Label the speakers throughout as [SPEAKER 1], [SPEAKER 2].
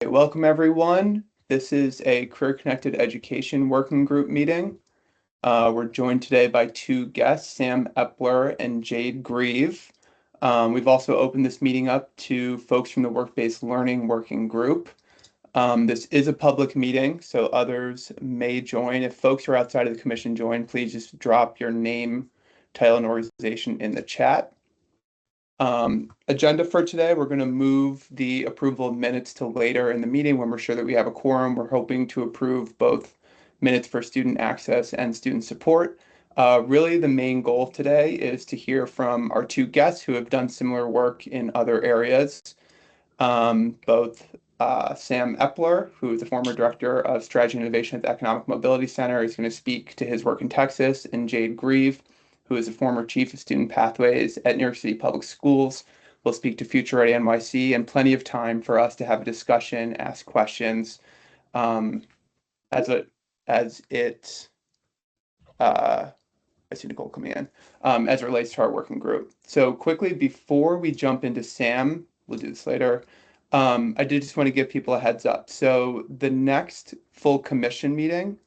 [SPEAKER 1] Welcome everyone. This is a Career Connected Education Working Group meeting. We're joined today by two guests, Sam Epler and Jade Grieve. We've also opened this meeting up to folks from the Work-Based Learning Working Group. This is a public meeting, so others may join. If folks are outside of the commission join, please just drop your name, title, and organization in the chat. Agenda for today, we're going to move the approval of minutes to later in the meeting when we're sure that we have a quorum. We're hoping to approve both minutes for student access and student support. Really, the main goal today is to hear from our two guests who have done similar work in other areas. Both Sam Epler, who is the former director of strategy and innovation at the Economic Mobility Center, is going to speak to his work in Texas, and Jade Grieve, who is a former chief of student pathways at New York City Public Schools, will speak to Future Ready NYC, and plenty of time for us to have a discussion, ask questions, as it I see Nicole coming in, as it relates to our working group. So quickly, before we jump into Sam, we'll do this later, I did just want to give people a heads up. So the next full commission meeting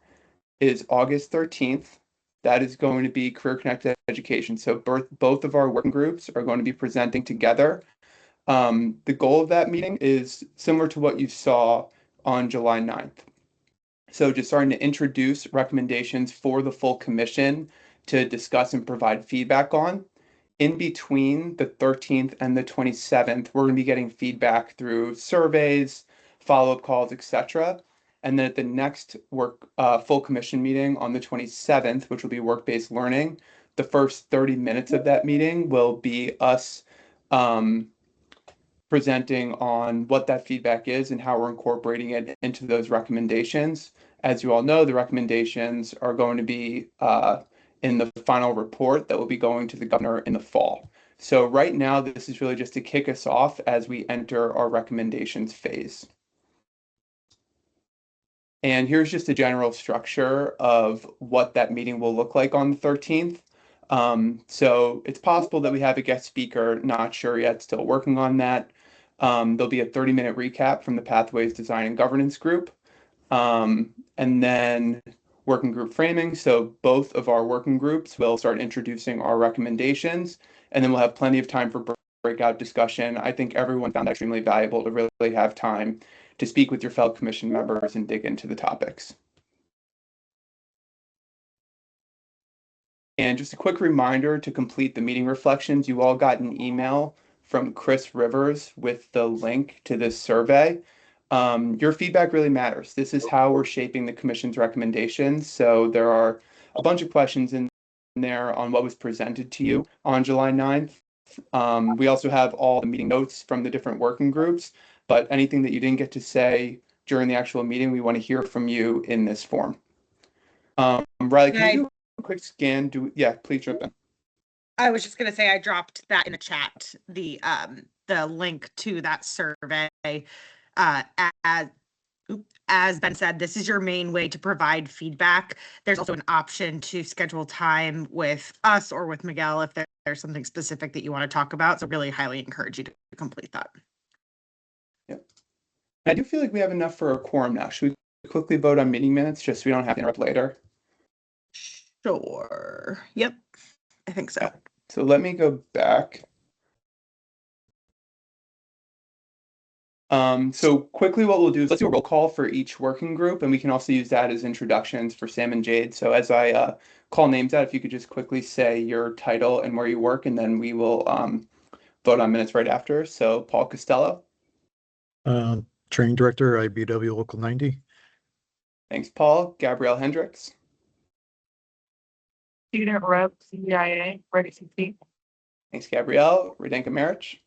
[SPEAKER 1] is August 13th. That is going to be Career Connected Education. So both of our working groups are going to be presenting together. The goal of that meeting is similar to what you saw on July 9th. So just starting to introduce recommendations for the full commission to discuss and provide feedback on. In between the 13th and the 27th, we're going to be getting feedback through surveys, follow-up calls, etc. And then at the next full commission meeting on the 27th, which will be work-based learning, the first 30 minutes of that meeting will be us presenting on what that feedback is and how we're incorporating it into those recommendations. As you all know, the recommendations are going to be in the final report that will be going to the governor in the fall. So right now, this is really just to kick us off as we enter our recommendations phase. And here's just a general structure of what that meeting will look like on the 13th. So it's possible that we have a guest speaker, not sure yet, still working on that. There'll be a 30-minute recap from the Pathways Design and Governance Group. And then working group framing. So both of our working groups will start introducing our recommendations, and then we'll have plenty of time for breakout discussion. I think everyone found that extremely valuable to really have time to speak with your fellow commission members and dig into the topics. And just a quick reminder to complete the meeting reflections. You all got an email from Chris Rivers with the link to this survey. Your feedback really matters. This is how we're shaping the commission's recommendations. So there are a bunch of questions in there on what was presented to you on July 9th. We also have all the meeting notes from the different working groups, but anything that you didn't get to say during the actual meeting, we want to hear from you in this form. Riley, can you do a quick scan? Yeah, please jump in.
[SPEAKER 2] I was just going to say I dropped that in the chat, the link to that survey. As Ben said, this is your main way to provide feedback. There's also an option to schedule time with us or with Miguel if there's something specific that you want to talk about. So really highly encourage you to complete that.
[SPEAKER 1] Yep. I do feel like we have enough for a quorum now. Should we quickly vote on meeting minutes just so we don't have to interrupt later?
[SPEAKER 2] Sure. Yep. I think so.
[SPEAKER 1] Yeah. So let me go back. So quickly what we'll do is let's do a roll call for each working group, and we can also use that as introductions for Sam and Jade. So as I call names out, if you could just quickly say your title and where you work, and then we will vote on minutes right after. So Paul Costello.
[SPEAKER 3] Training Director, IBW Local 90.
[SPEAKER 1] Thanks, Paul. Gabrielle Hendricks.
[SPEAKER 4] Student Rep, CIA, Ready CT.
[SPEAKER 1] Thanks, Gabrielle. Radenka Marich.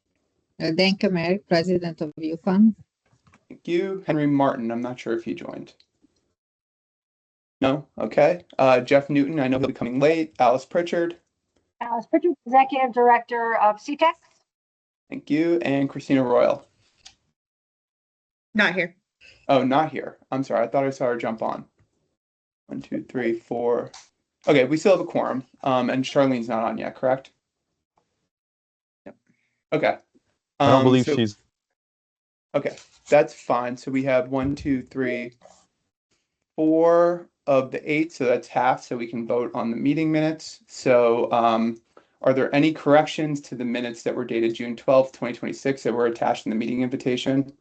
[SPEAKER 5] Radenka Marich, President of UConn.
[SPEAKER 1] Thank you. Henry Martin. I'm not sure if he joined. No? Okay. Jeff Newton. I know he'll be coming late. Alice Pritchard.
[SPEAKER 6] Alice Pritchard, Executive Director of CTEX.
[SPEAKER 1] Thank you. And Christina Royal.
[SPEAKER 2] Not here.
[SPEAKER 1] Oh, not here. I'm sorry. I thought I saw her jump on. 1, 2, 3, 4. Okay, we still have a quorum. And Charlene's not on yet, correct?
[SPEAKER 2] Yep.
[SPEAKER 1] Okay.
[SPEAKER 3] I don't believe she's
[SPEAKER 1] Okay, that's fine. So we have 1, 2, 3, 4 of the 8, so that's half, so we can vote on the meeting minutes. So are there any corrections to the minutes that were dated June 12th, 2026 that were attached in the meeting invitation?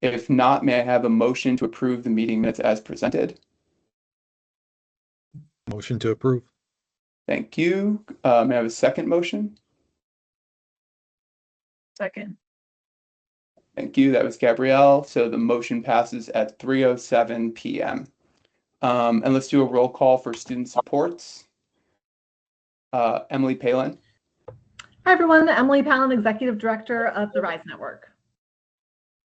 [SPEAKER 1] If not, may I have a motion to approve the meeting minutes as presented?
[SPEAKER 3] Motion to approve.
[SPEAKER 1] Thank you. May I have a second motion?
[SPEAKER 4] Second.
[SPEAKER 1] Thank you. That was Gabrielle. So the motion passes at 3:07 p.m. And let's do a roll call for student supports. Emily Palin.
[SPEAKER 7] Hi, everyone. Emily Palin, Executive Director of the RISE Network.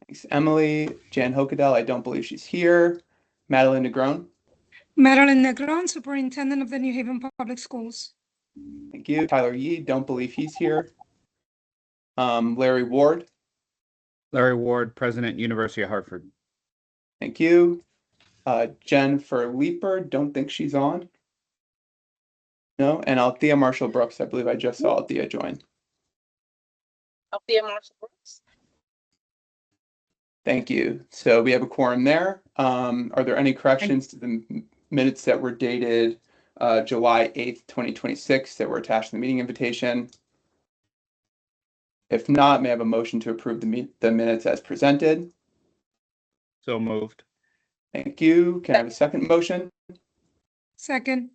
[SPEAKER 1] Thanks, Emily. Jan Hokedal, I don't believe she's here. Madeline Negron.
[SPEAKER 8] Madeline Negron, Superintendent of the New Haven Public Schools.
[SPEAKER 1] Thank you. Tyler Yee, don't believe he's here. Larry Ward.
[SPEAKER 9] Larry Ward, President, University of Hartford.
[SPEAKER 1] Thank you. Jennifer Leeper, don't think she's on. No, and Althea Marshall Brooks, I believe I just saw Althea join.
[SPEAKER 4] Althea Marshall Brooks.
[SPEAKER 1] Thank you. So we have a quorum there. Are there any corrections to the minutes that were dated July 8th, 2026 that were attached to the meeting invitation? If not, may I have a motion to approve the minutes as presented?
[SPEAKER 9] So moved.
[SPEAKER 1] Thank you. Can I have a second motion?
[SPEAKER 8] Second.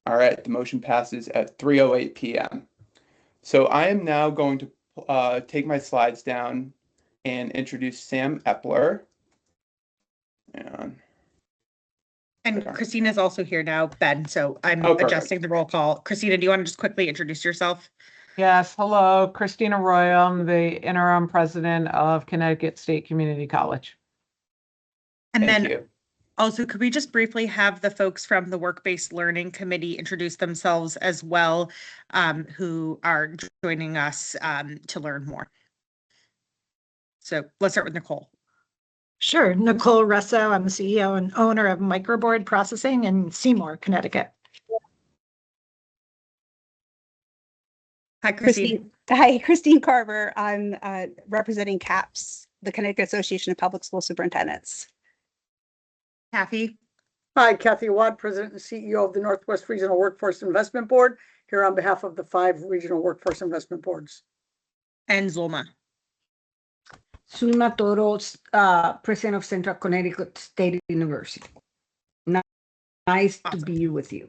[SPEAKER 1] All right, the motion passes at 3:08 p.m. So I am now going to take my slides down and introduce Sam Epler.
[SPEAKER 2] And Christina's also here now, Ben, so I'm
[SPEAKER 1] Oh, perfect.
[SPEAKER 2] adjusting the roll call. Christina, do you want to just quickly introduce yourself?
[SPEAKER 4] Yes, hello, Christina Roy. I'm the interim president of Connecticut State Community College.
[SPEAKER 2] And
[SPEAKER 1] Thank
[SPEAKER 2] then
[SPEAKER 1] you.
[SPEAKER 2] also, could we just briefly have the folks from the Work-Based Learning Committee introduce themselves as well, who are joining us to learn more? So let's start with Nicole.
[SPEAKER 10] Sure. Nicole Russo. I'm the CEO and owner of Microboard Processing in Seymour, Connecticut.
[SPEAKER 2] Hi, Christine.
[SPEAKER 11] Hi, Christine Carver. I'm representing CAPS, the Connecticut Association of Public School Superintendents.
[SPEAKER 2] Kathy.
[SPEAKER 12] Hi, Kathy Watt, President and CEO of the Northwest Regional Workforce Investment Board, here on behalf of the 5 regional workforce investment boards.
[SPEAKER 2] And Zulma.
[SPEAKER 10] Zulma Toro, President of Central Connecticut State University. Nice to be with you.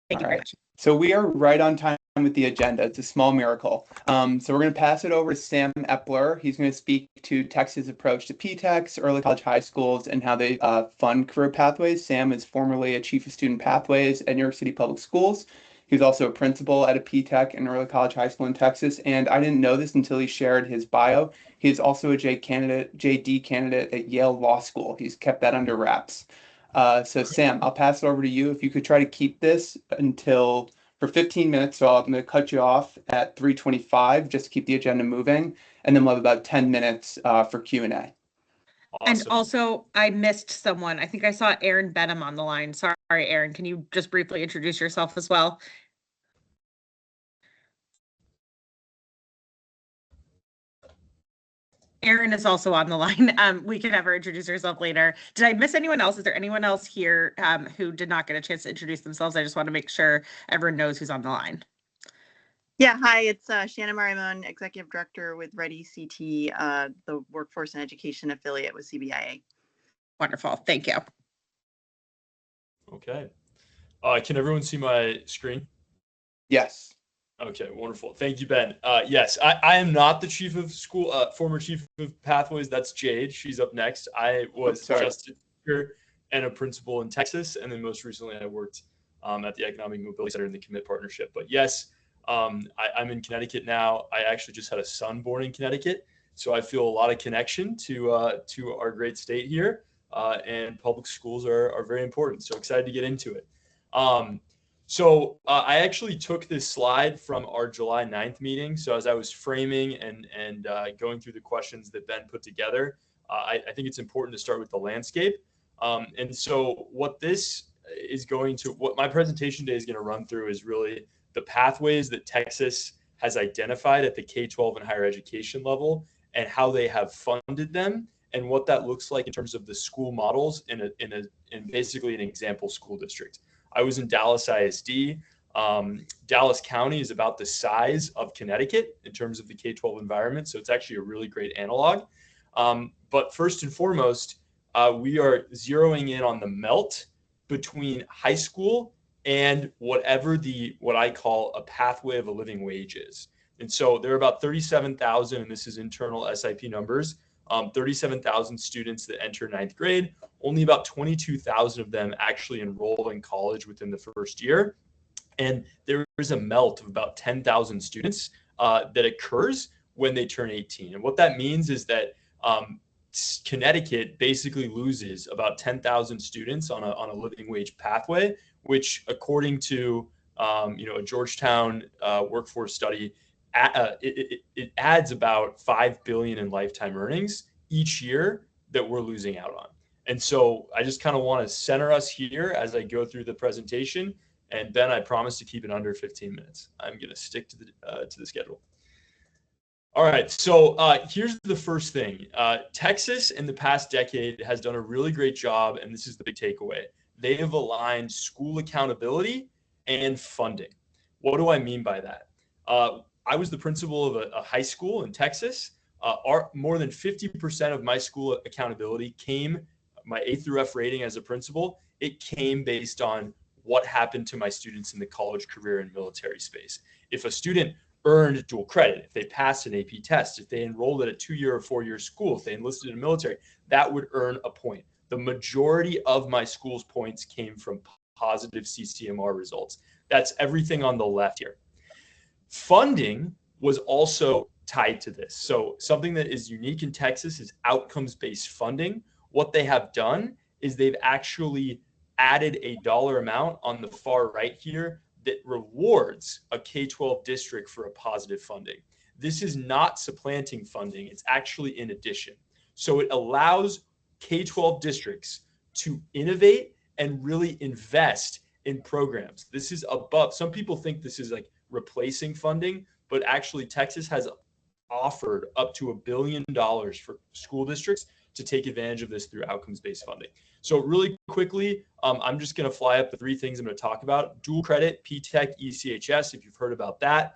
[SPEAKER 2] Thank you very much.
[SPEAKER 1] So we are right on time with the agenda. It's a small miracle. So we're going to pass it over to Sam Epler. He's going to speak to Texas' approach to PTECs, early college high schools, and how they fund career pathways. Sam is formerly a chief of student pathways at New York City Public Schools. He's also a principal at a PTEC and early college high school in Texas. And I didn't know this until he shared his bio. He is also a JD candidate at Yale Law School. He's kept that under wraps. So Sam, I'll pass it over to you. If you could try to keep this for 15 minutes, so I'm going to cut you off at 3:25 just to keep the agenda moving, and then we'll have about 10 minutes for Q&A.
[SPEAKER 2] Awesome. And also, I missed someone. I think I saw Aaron Benham on the line. Sorry, Aaron. Can you just briefly introduce yourself as well? Aaron is also on the line. We can have her introduce herself later. Did I miss anyone else? Is there anyone else here who did not get a chance to introduce themselves? I just want to make sure everyone knows who's on the line.
[SPEAKER 13] Yeah, hi, it's Shannon Marimon, Executive Director with Ready CT, the Workforce and Education Affiliate with CBIA.
[SPEAKER 2] Wonderful, thank you.
[SPEAKER 14] Okay. Can everyone see my screen?
[SPEAKER 1] Yes.
[SPEAKER 14] Okay, wonderful. Thank you, Ben. Yes, I am not the chief of school, former chief of pathways. That's Jade. She's up next. I was just a teacher and a principal in Texas, and then most recently I worked at the Economic Mobility Center in the Commit Partnership. But yes, I'm in Connecticut now. I actually just had a son born in Connecticut, so I feel a lot of connection to our great state here, and public schools are very important. So excited to get into it. So I actually took this slide from our July 9th meeting. So as I was framing and going through the questions that Ben put together, I think it's important to start with the landscape. And so what my presentation today is going to run through is really the pathways that Texas has identified at the K-12 and higher education level and how they have funded them and what that looks like in terms of the school models in basically an example school district. I was in Dallas ISD. Dallas County is about the size of Connecticut in terms of the K-12 environment, so it's actually a really great analog. But first and foremost, we are zeroing in on the melt between high school and what I call a pathway of a living wage is. And so there are about 37,000, and this is internal SIP numbers, 37,000 students that enter ninth grade. Only about 22,000 of them actually enroll in college within the first year. And there is a melt of about 10,000 students that occurs when they turn 18. And what that means is that Connecticut basically loses about 10,000 students on a living wage pathway, which according to a Georgetown workforce study, it adds about $5 billion in lifetime earnings each year that we're losing out on. And so I just kind of want to center us here as I go through the presentation. And Ben, I promise to keep it under 15 minutes. I'm going to stick to the schedule. All right, so here's the first thing. Texas in the past decade has done a really great job, and this is the big takeaway. They have aligned school accountability and funding. What do I mean by that? I was the principal of a high school in Texas. More than 50% of my school accountability came, my A through F rating as a principal, it came based on what happened to my students in the college, career, and military space. If a student earned dual credit, if they passed an AP test, if they enrolled at a 2-year or 4-year school, if they enlisted in the military, that would earn a point. The majority of my school's points came from positive CCMR results. That's everything on the left here. Funding was also tied to this. So something that is unique in Texas is outcomes-based funding. What they have done is they've actually added a dollar amount on the far right here that rewards a K-12 district for a positive funding. This is not supplanting funding. It's actually in addition. So it allows K-12 districts to innovate and really invest in programs. This is above. Some people think this is like replacing funding, but actually Texas has offered up to $1 billion for school districts to take advantage of this through outcomes-based funding. So really quickly, I'm just going to fly up the 3 things I'm going to talk about. Dual credit, P-TECH, ECHS, if you've heard about that.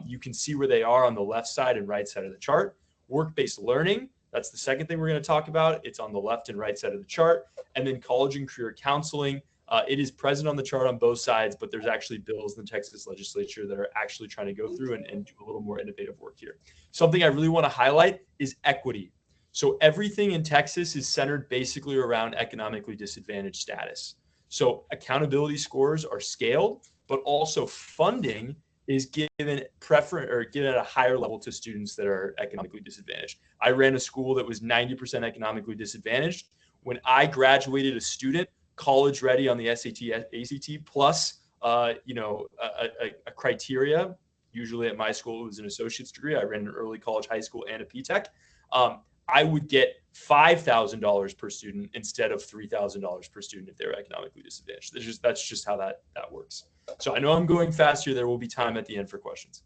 [SPEAKER 14] You can see where they are on the left side and right side of the chart. Work-based learning, that's the second thing we're going to talk about. It's on the left and right side of the chart. And then college and career counseling. It is present on the chart on both sides, but there's actually bills in the Texas legislature that are actually trying to go through and do a little more innovative work here. Something I really want to highlight is equity. So everything in Texas is centered basically around economically disadvantaged status. So accountability scores are scaled, but also funding is given preference or given at a higher level to students that are economically disadvantaged. I ran a school that was 90% economically disadvantaged. When I graduated a student college ready on the SAT, ACT, plus a criteria, usually at my school it was an associate's degree. I ran an early college, high school, and a P-TECH. I would get $5,000 per student instead of $3,000 per student if they were economically disadvantaged. That's just how that works. So I know I'm going fast here. There will be time at the end for questions.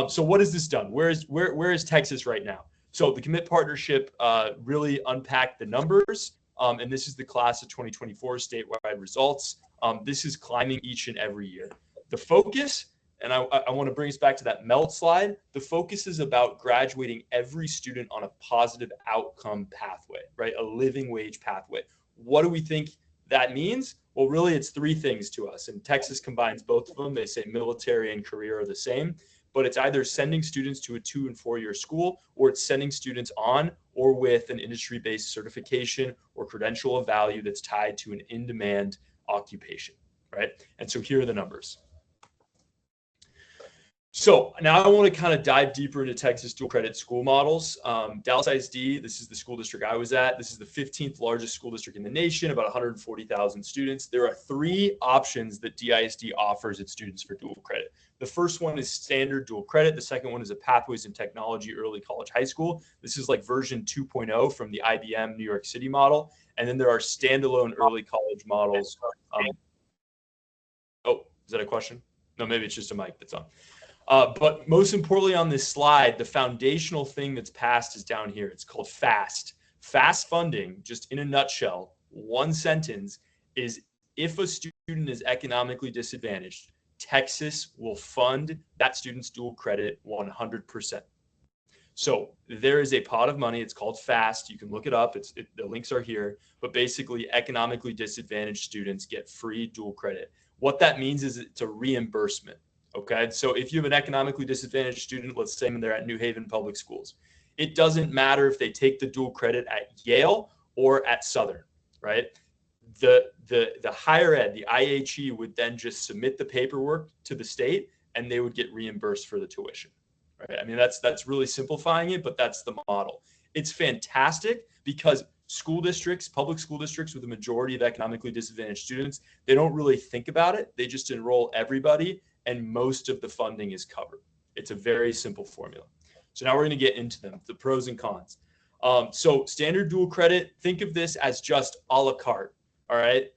[SPEAKER 14] So what has this done? Where is Texas right now? So the Commit Partnership really unpacked the numbers. And this is the class of 2024 statewide results. This is climbing each and every year. The focus, and I want to bring us back to that MELT slide. The focus is about graduating every student on a positive outcome pathway, right? A living wage pathway. What do we think that means? Well, really, it's 3 things to us. And Texas combines both of them. They say military and career are the same, but it's either sending students to a 2- and 4-year school, or it's sending students on or with an industry-based certification or credential of value that's tied to an in-demand occupation, right? And so here are the numbers. So now I want to kind of dive deeper into Texas dual credit school models. Dallas ISD, this is the school district I was at. This is the 15th largest school district in the nation, about 140,000 students. There are 3 options that DISD offers its students for dual credit. The first one is standard dual credit. The second one is a Pathways in Technology Early College High School. This is like version 2.0 from the IBM New York City model. And then there are standalone early college models. Oh, is that a question? No, maybe it's just a mic that's on. But most importantly on this slide, the foundational thing that's passed is down here. It's called FAST. FAST funding, just in a nutshell, one sentence, is if a student is economically disadvantaged, Texas will fund that student's dual credit 100%. So there is a pot of money. It's called FAST. You can look it up. The links are here. But basically, economically disadvantaged students get free dual credit. What that means is it's a reimbursement. Okay. So if you have an economically disadvantaged student, let's say they're at New Haven Public Schools, it doesn't matter if they take the dual credit at Yale or at Southern, right? The higher ed, the IHE would then just submit the paperwork to the state and they would get reimbursed for the tuition. Right? I mean, that's really simplifying it, but that's the model. It's fantastic because school districts, public school districts with a majority of economically disadvantaged students, they don't really think about it. They just enroll everybody and most of the funding is covered. It's a very simple formula. So now we're going to get into them, the pros and cons. So standard dual credit, think of this as just a la carte. All right.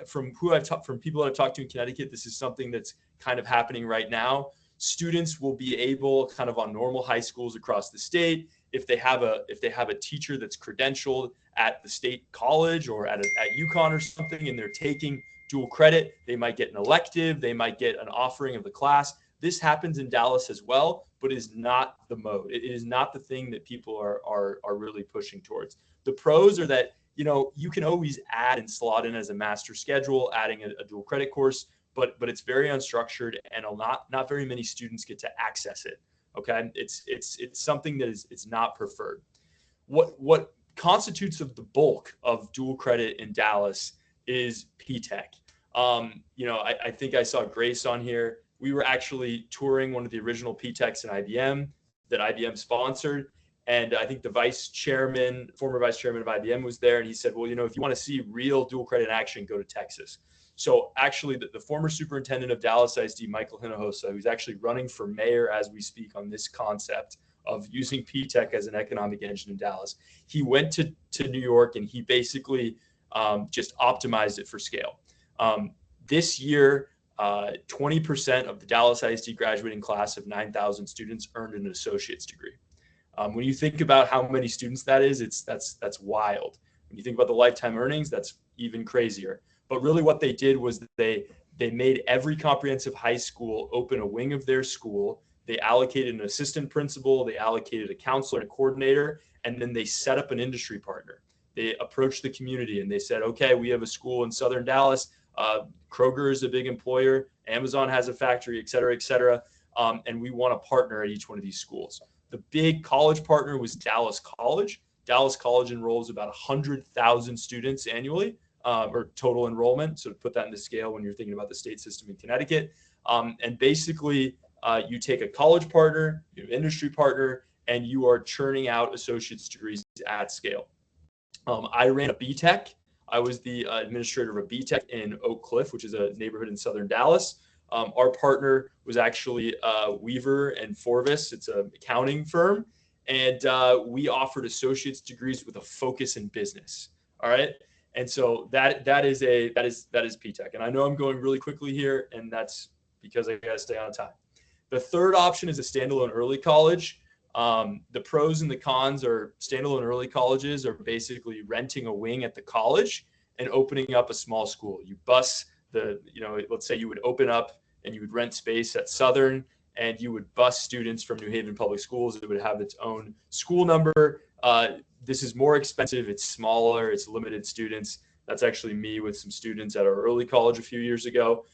[SPEAKER 14] From people that I've talked to in Connecticut, this is something that's kind of happening right now. Students will be able, kind of on normal high schools across the state, if they have a teacher that's credentialed at the state college or at UConn or something, and they're taking dual credit, they might get an elective, they might get an offering of the class. This happens in Dallas as well, but is not the mode. It is not the thing that people are really pushing towards. The pros are that, you know, you can always add and slot in as a master schedule, adding a dual credit course, but it's very unstructured and not very many students get to access it. Okay, it's something that is not preferred. What constitutes of the bulk of dual credit in Dallas is P-TECH. You know, I think I saw Grace on here. We were actually touring one of the original P-TECHs in IBM that IBM sponsored. And I think the former vice chairman of IBM was there. And he said, well, you know, if you want to see real dual credit action, go to Texas. So actually the former superintendent of Dallas ISD, Michael Hinojosa, who's actually running for mayor as we speak on this concept of using P-TECH as an economic engine in Dallas, he went to New York and he basically just optimized it for scale. This year, 20% of the Dallas ISD graduating class of 9,000 students earned an associate's degree. When you think about how many students that is, that's wild. When you think about the lifetime earnings, that's even crazier. But really what they did was they made every comprehensive high school open a wing of their school. They allocated an assistant principal, they allocated a counselor and a coordinator, and then they set up an industry partner. They approached the community and they said, okay, we have a school in Southern Dallas. Kroger is a big employer. Amazon has a factory, et cetera, and we want to partner at each one of these schools. The big college partner was Dallas College. Dallas College enrolls about 100,000 students annually, or total enrollment. So to put that into scale when you're thinking about the state system in Connecticut. And basically, you take a college partner, you have an industry partner, and you are churning out associate's degrees at scale. I ran a B-TECH. I was the administrator of a B-TECH in Oak Cliff, which is a neighborhood in Southern Dallas. Our partner was actually Weaver and Forvis. It's an accounting firm. And we offered associate's degrees with a focus in business. All right. And so that is P-TECH. And I know I'm going really quickly here, and that's because I got to stay on time. The third option is a standalone early college. The pros and the cons are standalone early colleges are basically renting a wing at the college and opening up a small school. You bus let's say you would open up and you would rent space at Southern and you would bus students from New Haven Public Schools. It would have its own school number. This is more expensive. It's smaller. It's limited students. That's actually me with some students at our early college a few years ago.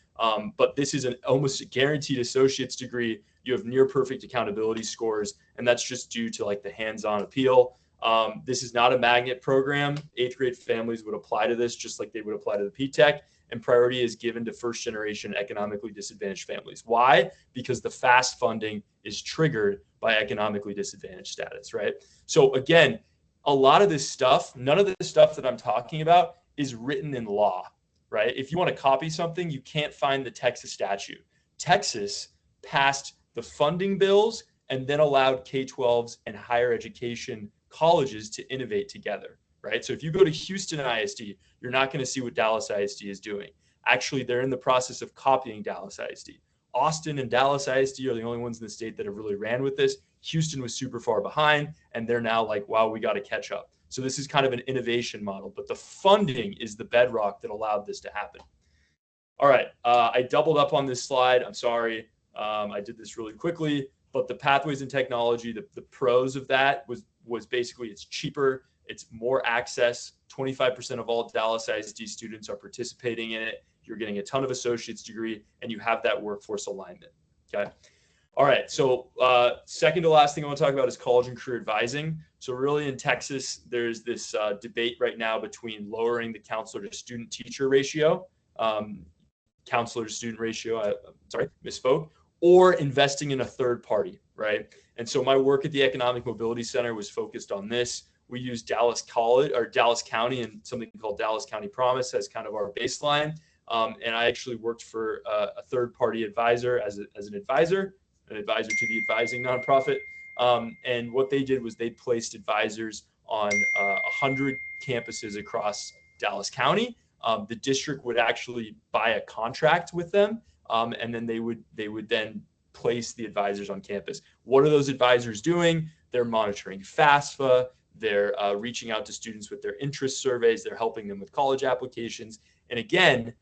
[SPEAKER 14] But this is an almost guaranteed associate's degree. You have near perfect accountability scores, and that's just due to like the hands-on appeal. This is not a magnet program. 8th grade families would apply to this just like they would apply to the P-TECH, and priority is given to first-generation economically disadvantaged families. Why? Because the FAST funding is triggered by economically disadvantaged status, right? So again, a lot of this stuff, none of the stuff that I'm talking about is written in law, right? If you want to copy something, you can't find the Texas statute. Texas passed the funding bills and then allowed K-12s and higher education colleges to innovate together, right? So if you go to Houston ISD, you're not going to see what Dallas ISD is doing. Actually, they're in the process of copying Dallas ISD. Austin and Dallas ISD are the only ones in the state that have really ran with this. Houston was super far behind, and they're now like, wow, we got to catch up. So this is kind of an innovation model, but the funding is the bedrock that allowed this to happen. All right, I doubled up on this slide. I'm sorry, I did this really quickly, but the pathways and technology, the pros of that was basically it's cheaper, it's more access. 25% of all Dallas ISD students are participating in it. You're getting a ton of associate's degree, and you have that workforce alignment. Okay. All right. So second to last thing I want to talk about is college and career advising. So really in Texas, there's this debate right now between lowering the counselor to student teacher ratio, counselor to student ratio, sorry, misspoke, or investing in a third party, right? And so my work at the Economic Mobility Center was focused on this. We use Dallas County and something called Dallas County Promise as kind of our baseline. And I actually worked for a third-party advisor as an advisor to the advising nonprofit. And what they did was they placed advisors on 100 campuses across Dallas County. The district would actually buy a contract with them, and then they would then place the advisors on campus. What are those advisors doing? They're monitoring FAFSA. They're reaching out to students with their interest surveys. They're helping them with college applications. And again,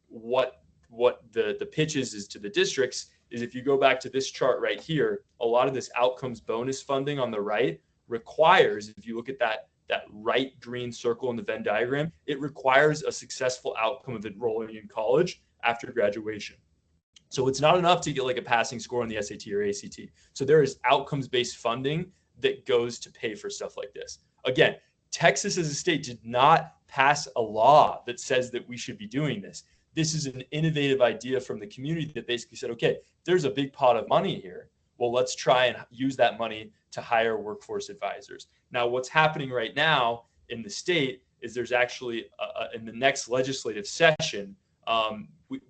[SPEAKER 14] what the pitch is to the districts is if you go back to this chart right here, a lot of this outcomes bonus funding on the right requires, if you look at that right green circle in the Venn diagram, it requires a successful outcome of enrolling in college after graduation. So it's not enough to get like a passing score on the SAT or ACT. So there is outcomes-based funding that goes to pay for stuff like this. Again, Texas as a state did not pass a law that says that we should be doing this. This is an innovative idea from the community that basically said, okay, there's a big pot of money here. Well, let's try and use that money to hire workforce advisors. Now, what's happening right now in the state is there's actually, in the next legislative session,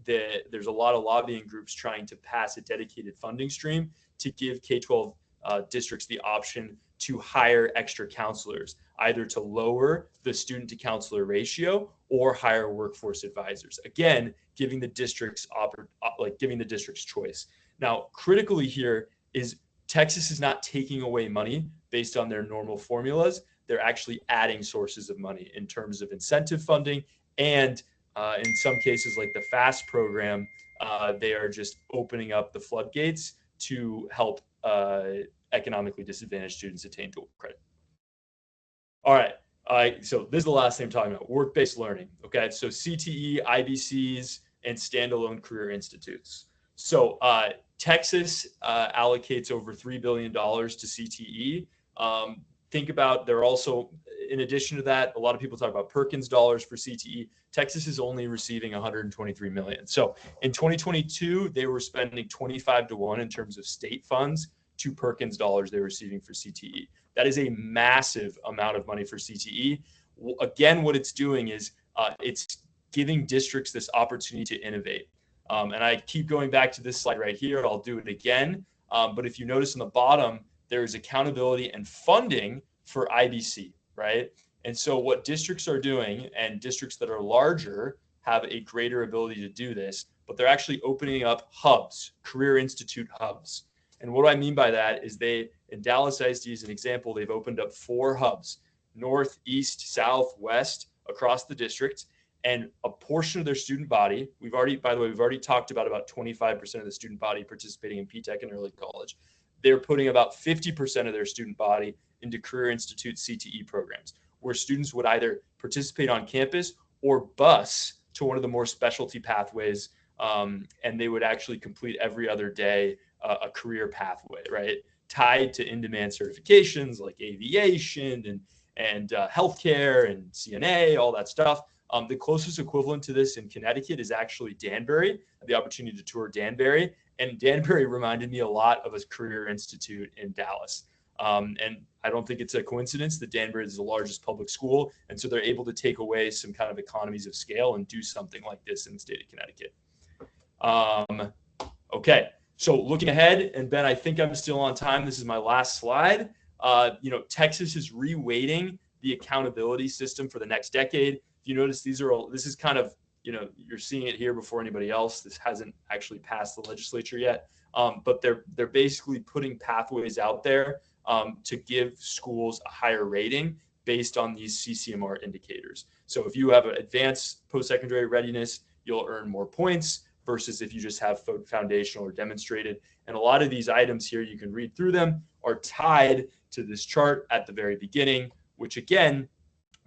[SPEAKER 14] there's a lot of lobbying groups trying to pass a dedicated funding stream to give K-12 districts the option to hire extra counselors, either to lower the student to counselor ratio or hire workforce advisors. Again, giving the districts choice. Now, critically here is Texas is not taking away money based on their normal formulas. They're actually adding sources of money in terms of incentive funding, and in some cases like the FAST program, they are just opening up the floodgates to help economically disadvantaged students attain dual credit. All right, so this is the last thing I'm talking about, work-based learning. Okay, so CTE, IBCs, and standalone career institutes. So Texas allocates over $3 billion to CTE. Think about, they're also, in addition to that, a lot of people talk about Perkins dollars for CTE. Texas is only receiving 123 million. So in 2022, they were spending 25-1 in terms of state funds to Perkins dollars they're receiving for CTE. That is a massive amount of money for CTE. Again, what it's doing is it's giving districts this opportunity to innovate. And I keep going back to this slide right here. I'll do it again. But if you notice on the bottom, there's accountability and funding for IBC, right? And so what districts are doing, and districts that are larger have a greater ability to do this, but they're actually opening up hubs, Career Institute hubs. And what I mean by that is in Dallas ISD as an example, they've opened up 4 hubs, north, east, south, west, across the district. And a portion of their student body, we've already talked about 25% of the student body participating in P-TECH and early college. They're putting about 50% of their student body into Career Institute CTE programs, where students would either participate on campus or bus to one of the more specialty pathways, and they would actually complete every other day a career pathway, right? Tied to in-demand certifications like aviation and healthcare and CNA, all that stuff. The closest equivalent to this in Connecticut is actually Danbury, the opportunity to tour Danbury. And Danbury reminded me a lot of a career institute in Dallas. And I don't think it's a coincidence that Danbury is the largest public school. And so they're able to take away some kind of economies of scale and do something like this in the state of Connecticut. Okay, so looking ahead, and Ben, I think I'm still on time. This is my last slide. Texas is reweighting the accountability system for the next decade. If you notice, this is kind of you're seeing it here before anybody else. This hasn't actually passed the legislature yet, but they're basically putting pathways out there to give schools a higher rating based on these CCMR indicators. So if you have an advanced post-secondary readiness, you'll earn more points versus if you just have foundational or demonstrated. And a lot of these items here, you can read through them, are tied to this chart at the very beginning, which again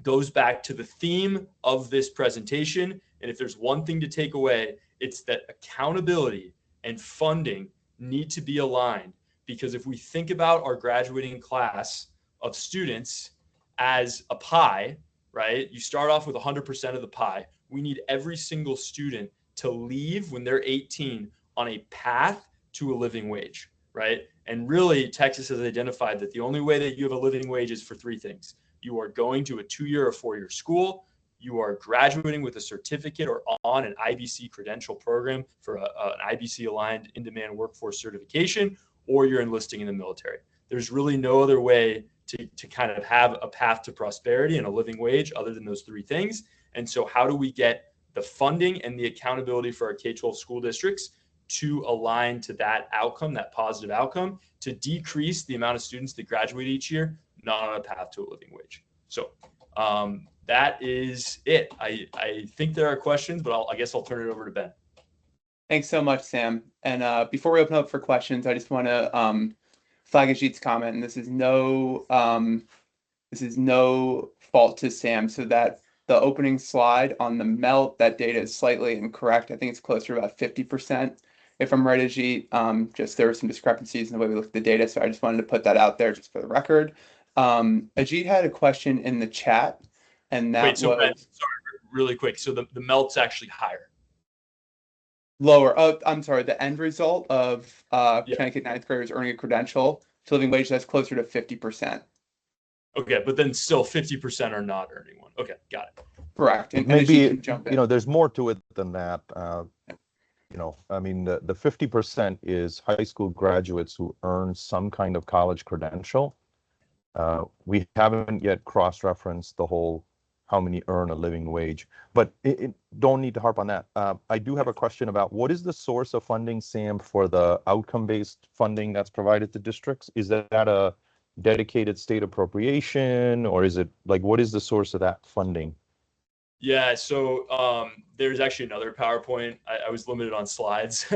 [SPEAKER 14] goes back to the theme of this presentation. And if there's one thing to take away, it's that accountability and funding need to be aligned. Because if we think about our graduating class of students as a pie, right? You start off with 100% of the pie. We need every single student to leave when they're 18 on a path to a living wage, right? And really, Texas has identified that the only way that you have a living wage is for three things. You are going to a 2-year or 4-year school, you are graduating with a certificate or on an IBC credential program for an IBC aligned in-demand workforce certification, or you're enlisting in the military. There's really no other way to kind of have a path to prosperity and a living wage other than those three things. And so how do we get the funding and the accountability for our K-12 school districts to align to that outcome, that positive outcome, to decrease the amount of students that graduate each year, not on a path to a living wage? So that is it. I think there are questions, but I guess I'll turn it over to Ben.
[SPEAKER 1] Thanks so much, Sam. And before we open up for questions, I just want to flag Ajit's comment, and this is no fault to Sam. So that the opening slide on the melt, that data is slightly incorrect. I think it's closer to about 50%. If I'm right, Ajit, just there were some discrepancies in the way we looked at the data. So I just wanted to put that out there just for the record. Ajit had a question in the chat, and that was...
[SPEAKER 14] Ben, sorry, really quick. So the melt's actually higher.
[SPEAKER 1] Lower. Oh, I'm sorry. The end result of Connecticut ninth graders earning a credential to living wage, that's closer to 50%.
[SPEAKER 14] Okay, but then still 50% are not earning one. Okay, got it.
[SPEAKER 1] Correct. And
[SPEAKER 15] Maybe,
[SPEAKER 1] you can jump in.
[SPEAKER 15] there's more to it than that. I mean, the 50% is high school graduates who earn some kind of college credential. We haven't yet cross-referenced the whole how many earn a living wage, but don't need to harp on that. I do have a question about what is the source of funding, Sam, for the outcome-based funding that's provided to districts? Is that a dedicated state appropriation, or is it like, what is the source of that funding?
[SPEAKER 14] Yeah, so there's actually another PowerPoint. I was limited on slides,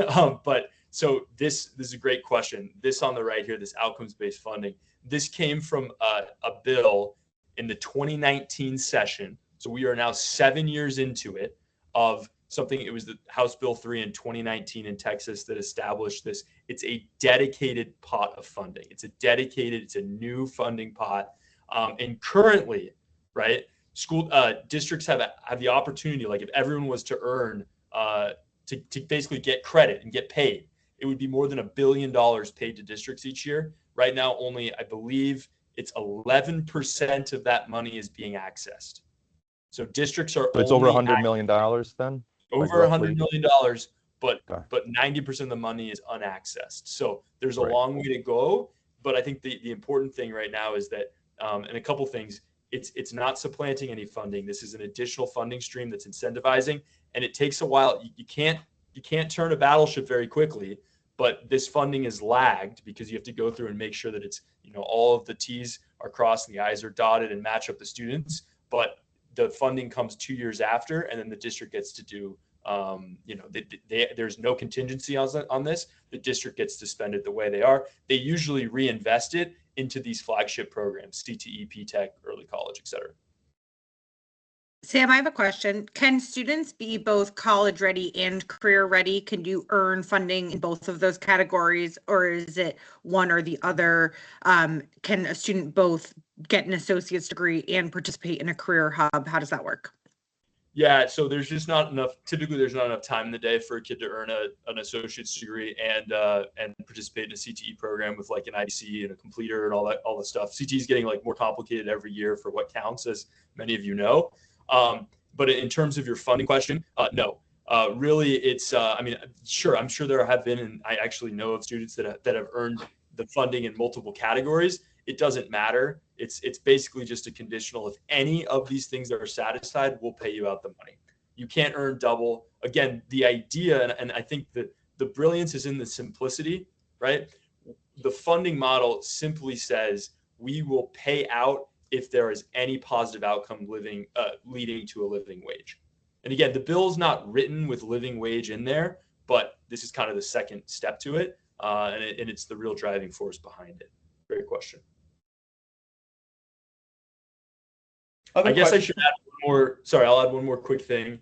[SPEAKER 14] but so this is a great question. This on the right here, this outcomes-based funding, this came from a bill in the 2019 session. So we are now 7 years into it, of something. It was the House Bill 3 in 2019 in Texas that established this. It's a dedicated pot of funding. It's a new funding pot. And currently, right, school districts have the opportunity, like if everyone was to earn, to basically get credit and get paid, it would be more than $1 billion paid to districts each year. Right now, only, I believe, it's 11% of that money is being accessed. So districts are.
[SPEAKER 15] So it's over $100 million then?
[SPEAKER 14] Over $100 million, but 90% of the money is unaccessed. So there's a long way to go. But I think the important thing right now is that, and a couple things, it's not supplanting any funding. This is an additional funding stream that's incentivizing, and it takes a while. You can't turn a battleship very quickly. But this funding is lagged because you have to go through and make sure that it's, all of the T's are crossed and the I's are dotted and match up the students. But the funding comes 2 years after, and then the district gets to do, there's no contingency on this. The district gets to spend it the way they are. They usually reinvest it into these flagship programs, CTE, P-TECH, early college, et cetera.
[SPEAKER 2] Sam, I have a question. Can students be both college ready and career ready? Can you earn funding in both of those categories, or is it one or the other? Can a student both get an associate's degree and participate in a career hub? How does that work?
[SPEAKER 14] Yeah, so there's just not enough. Typically, there's not enough time in the day for a kid to earn an associate's degree and participate in a CTE program with like an IBC and a completer and all that stuff. CTE is getting like more complicated every year for what counts, as many of you know. But in terms of your funding question, no. Really, it's. Sure, I'm sure there have been, and I actually know of students that have earned the funding in multiple categories. It doesn't matter. It's basically just a conditional. If any of these things are satisfied, we'll pay you out the money. You can't earn double. Again, the idea, and I think that the brilliance is in the simplicity, right? The funding model simply says we will pay out if there is any positive outcome leading to a living wage. And again, the bill's not written with living wage in there, but this is kind of the second step to it, and it's the real driving force behind it. Great question. I guess I should add one more. Sorry, I'll add one more quick thing.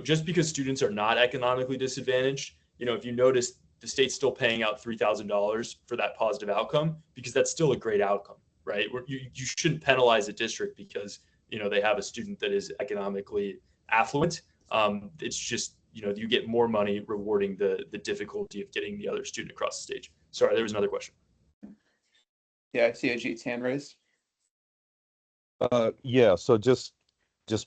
[SPEAKER 14] Just because students are not economically disadvantaged, if you notice, the state's still paying out $3,000 for that positive outcome, because that's still a great outcome, right? You shouldn't penalize a district because they have a student that is economically affluent. It's just you get more money rewarding the difficulty of getting the other student across the stage. Sorry, there was another question.
[SPEAKER 1] Yeah, I see Ajit's hand raised.
[SPEAKER 15] Yeah, so just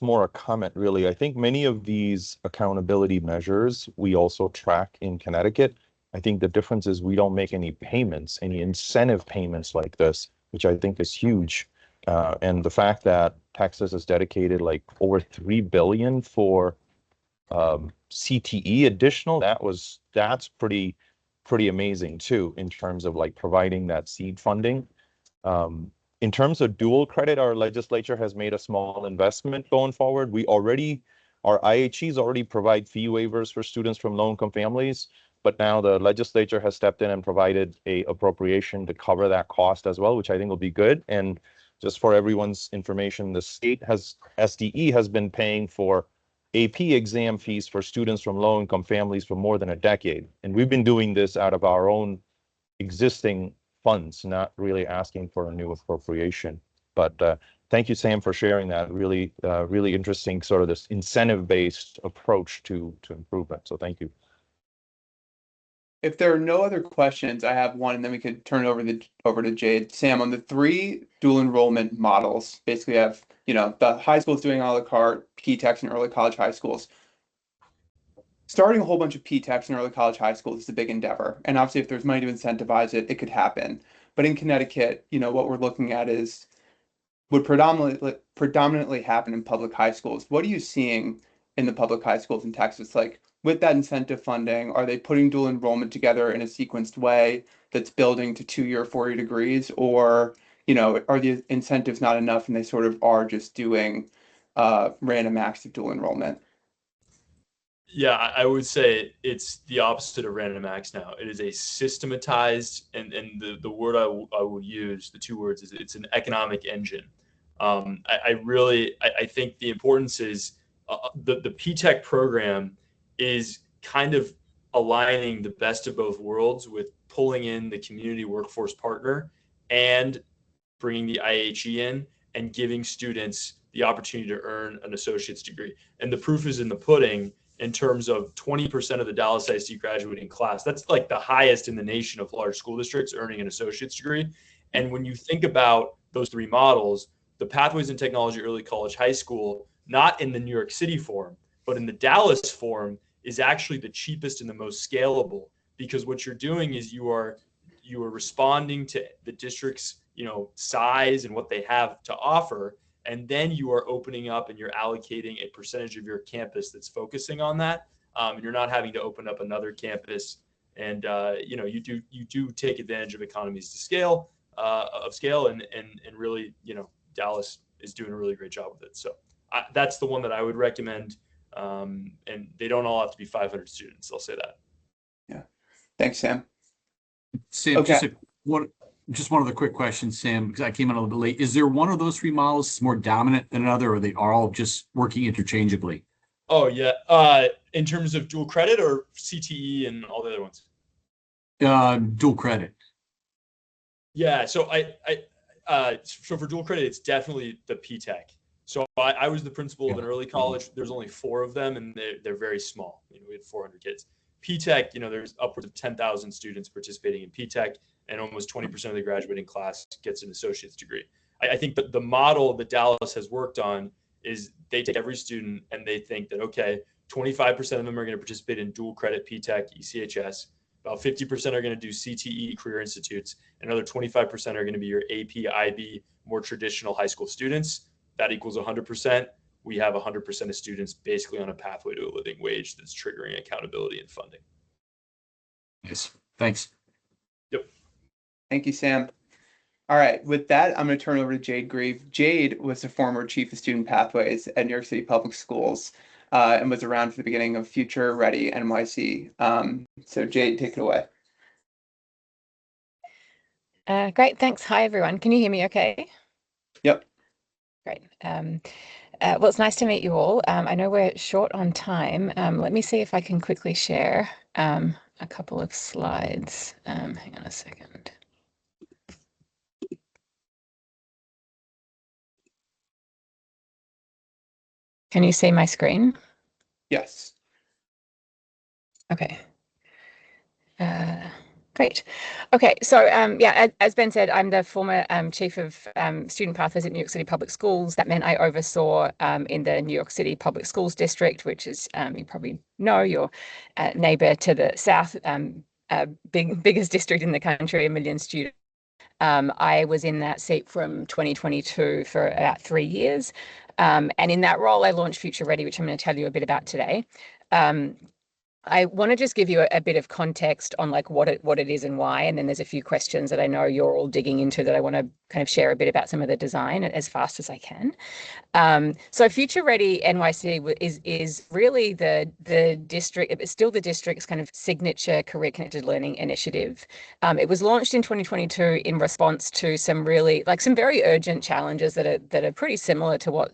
[SPEAKER 15] more a comment, really. I think many of these accountability measures we also track in Connecticut. I think the difference is we don't make any payments, any incentive payments like this, which I think is huge. And the fact that Texas has dedicated like over $3 billion for CTE additional, that's pretty amazing too, in terms of like providing that seed funding. In terms of dual credit, our legislature has made a small investment going forward. Our IHEs already provide fee waivers for students from low-income families, but now the legislature has stepped in and provided a appropriation to cover that cost as well, which I think will be good. And just for everyone's information, the SDE has been paying for AP exam fees for students from low-income families for more than a decade. And we've been doing this out of our own existing funds, not really asking for a new appropriation. But thank you, Sam, for sharing that. Really interesting sort of this incentive-based approach to improvement. So thank you.
[SPEAKER 1] If there are no other questions, I have one, and then we could turn it over to Jade. Sam, on the 3 dual enrollment models, basically have, the high schools doing a la carte, P-TECHs and early college high schools. Starting a whole bunch of P-TECHs in early college high schools is a big endeavor. And obviously, if there's money to incentivize it, it could happen. But in Connecticut, what we're looking at would predominantly happen in public high schools. What are you seeing in the public high schools in Texas? Like, with that incentive funding, are they putting dual enrollment together in a sequenced way that's building to 2-year, 4-year degrees? Or, are the incentives not enough and they sort of are just doing random acts of dual enrollment?
[SPEAKER 14] Yeah, I would say it's the opposite of random acts now. It is a systematized, and the word I will use, the 2 words, is it's an economic engine. I think the importance is the P-TECH program is kind of aligning the best of both worlds with pulling in the community workforce partner and bringing the IHE in and giving students the opportunity to earn an associate's degree. And the proof is in the pudding. In terms of 20% of the Dallas ISD graduating class, that's like the highest in the nation of large school districts earning an associate's degree. And when you think about those 3 models, the Pathways in Technology Early College High School, not in the New York City form, but in the Dallas form, is actually the cheapest and the most scalable, because what you're doing is you are responding to the district's size and what they have to offer. And then you are opening up and you're allocating a percentage of your campus that's focusing on that. And you're not having to open up another campus. And you do take advantage of economies to scale, and really, Dallas is doing a really great job with it. So that's the one that I would recommend. And they don't all have to be 500 students. I'll say that.
[SPEAKER 1] Yeah. Thanks, Sam.
[SPEAKER 16] Sam,
[SPEAKER 1] Okay.
[SPEAKER 16] Just one other quick question, Sam, because I came in a little bit late. Is there one of those 3 models that's more dominant than another, or are they all just working interchangeably?
[SPEAKER 14] Oh, yeah. In terms of dual credit or CTE and all the other ones?
[SPEAKER 16] Dual credit.
[SPEAKER 14] Yeah. So so for dual credit, it's definitely the P-TECH. So I was the principal of an early college. There's only 4 of them, and they're very small. We had 400 kids. P-TECH, there's upwards of 10,000 students participating in P-TECH, and almost 20% of the graduating class gets an associate's degree. I think that the model that Dallas has worked on is they take every student and they think that, okay, 25% of them are going to participate in dual credit P-TECH, ECHS. About 50% are going to do CTE, Career Institutes. Another 25% are going to be your AP, IB, more traditional high school students. That equals 100%. we have 100% of students basically on a pathway to a living wage that's triggering accountability and funding.
[SPEAKER 16] Yes, thanks.
[SPEAKER 14] Yep.
[SPEAKER 1] Thank you, Sam. All right, with that, I'm going to turn it over to Jade Grieve. Jade was the former chief of student pathways at New York City Public Schools and was around for the beginning of Future Ready NYC. So Jade, take it away.
[SPEAKER 17] Great, thanks. Hi, everyone. Can you hear me okay?
[SPEAKER 1] Yep.
[SPEAKER 17] Great. Well, it's nice to meet you all. I know we're short on time. Let me see if I can quickly share a couple of slides. Hang on a second. Can you see my screen?
[SPEAKER 1] Yes.
[SPEAKER 17] Okay. Great. Okay, so yeah, as Ben said, I'm the former chief of student pathways at New York City Public Schools. That meant I oversaw in the New York City Public Schools District, which is, you probably know, your neighbor to the south, biggest district in the country, 1 million students. I was in that seat from 2022 for about 3 years. And in that role, I launched Future Ready, which I'm going to tell you a bit about today. I want to just give you a bit of context on like what it is and why, and then there's a few questions that I know you're all digging into that I want to kind of share a bit about some of the design as fast as I can. So Future Ready NYC is really the district, it's still the district's kind of signature career connected learning initiative. It was launched in 2022 in response to some very urgent challenges that are pretty similar to what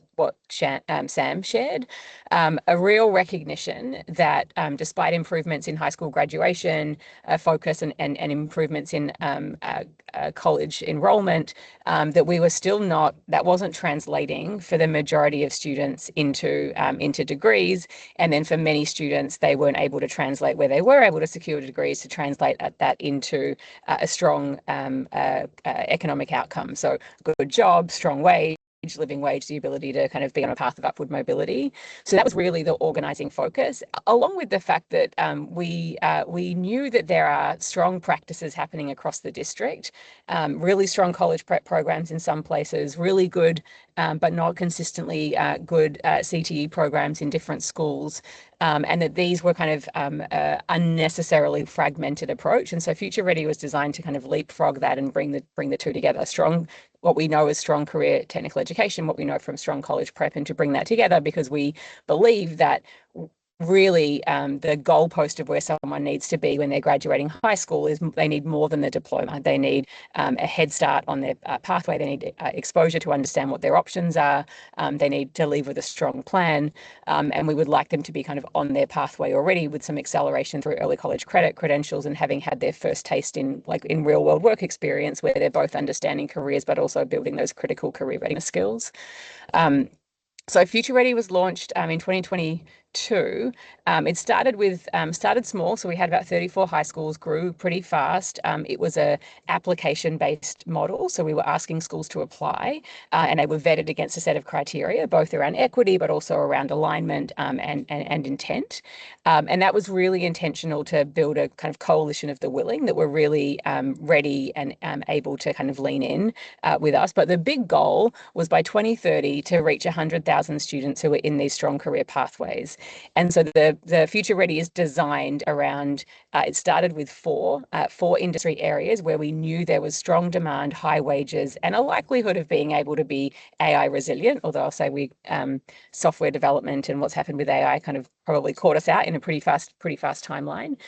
[SPEAKER 17] Sam shared. A real recognition that despite improvements in high school graduation focus and improvements in college enrollment, that we were still not, that wasn't translating for the majority of students into degrees. And then for many students, they weren't able to translate where they were able to secure degrees to translate that into a strong economic outcome. So good job, strong wage, living wage, the ability to kind of be on a path of upward mobility. So that was really the organizing focus, along with the fact that we knew that there are strong practices happening across the district, really strong college prep programs in some places, really good but not consistently good CTE programs in different schools, and that these were kind of unnecessarily fragmented approach. And so Future Ready was designed to kind of leapfrog that and bring the two together. What we know is strong career technical education, what we know from strong college prep, and to bring that together because we believe that really the goalpost of where someone needs to be when they're graduating high school is they need more than the diploma. They need a head start on their pathway. They need exposure to understand what their options are. They need to leave with a strong plan. And we would like them to be kind of on their pathway already with some acceleration through early college credentials and having had their first taste in real world work experience where they're both understanding careers but also building those critical career readiness skills. So Future Ready was launched in 2022. It started small, so we had about 34 high schools, grew pretty fast. It was a application-based model, so we were asking schools to apply, and they were vetted against a set of criteria, both around equity, but also around alignment and intent. And that was really intentional to build a kind of coalition of the willing that were really ready and able to kind of lean in with us. But the big goal was by 2030 to reach 100,000 students who are in these strong career pathways. And so the Future Ready is designed around, it started with four industry areas where we knew there was strong demand, high wages, and a likelihood of being able to be AI resilient, although I'll say software development and what's happened with AI kind of probably caught us out in a pretty fast timeline.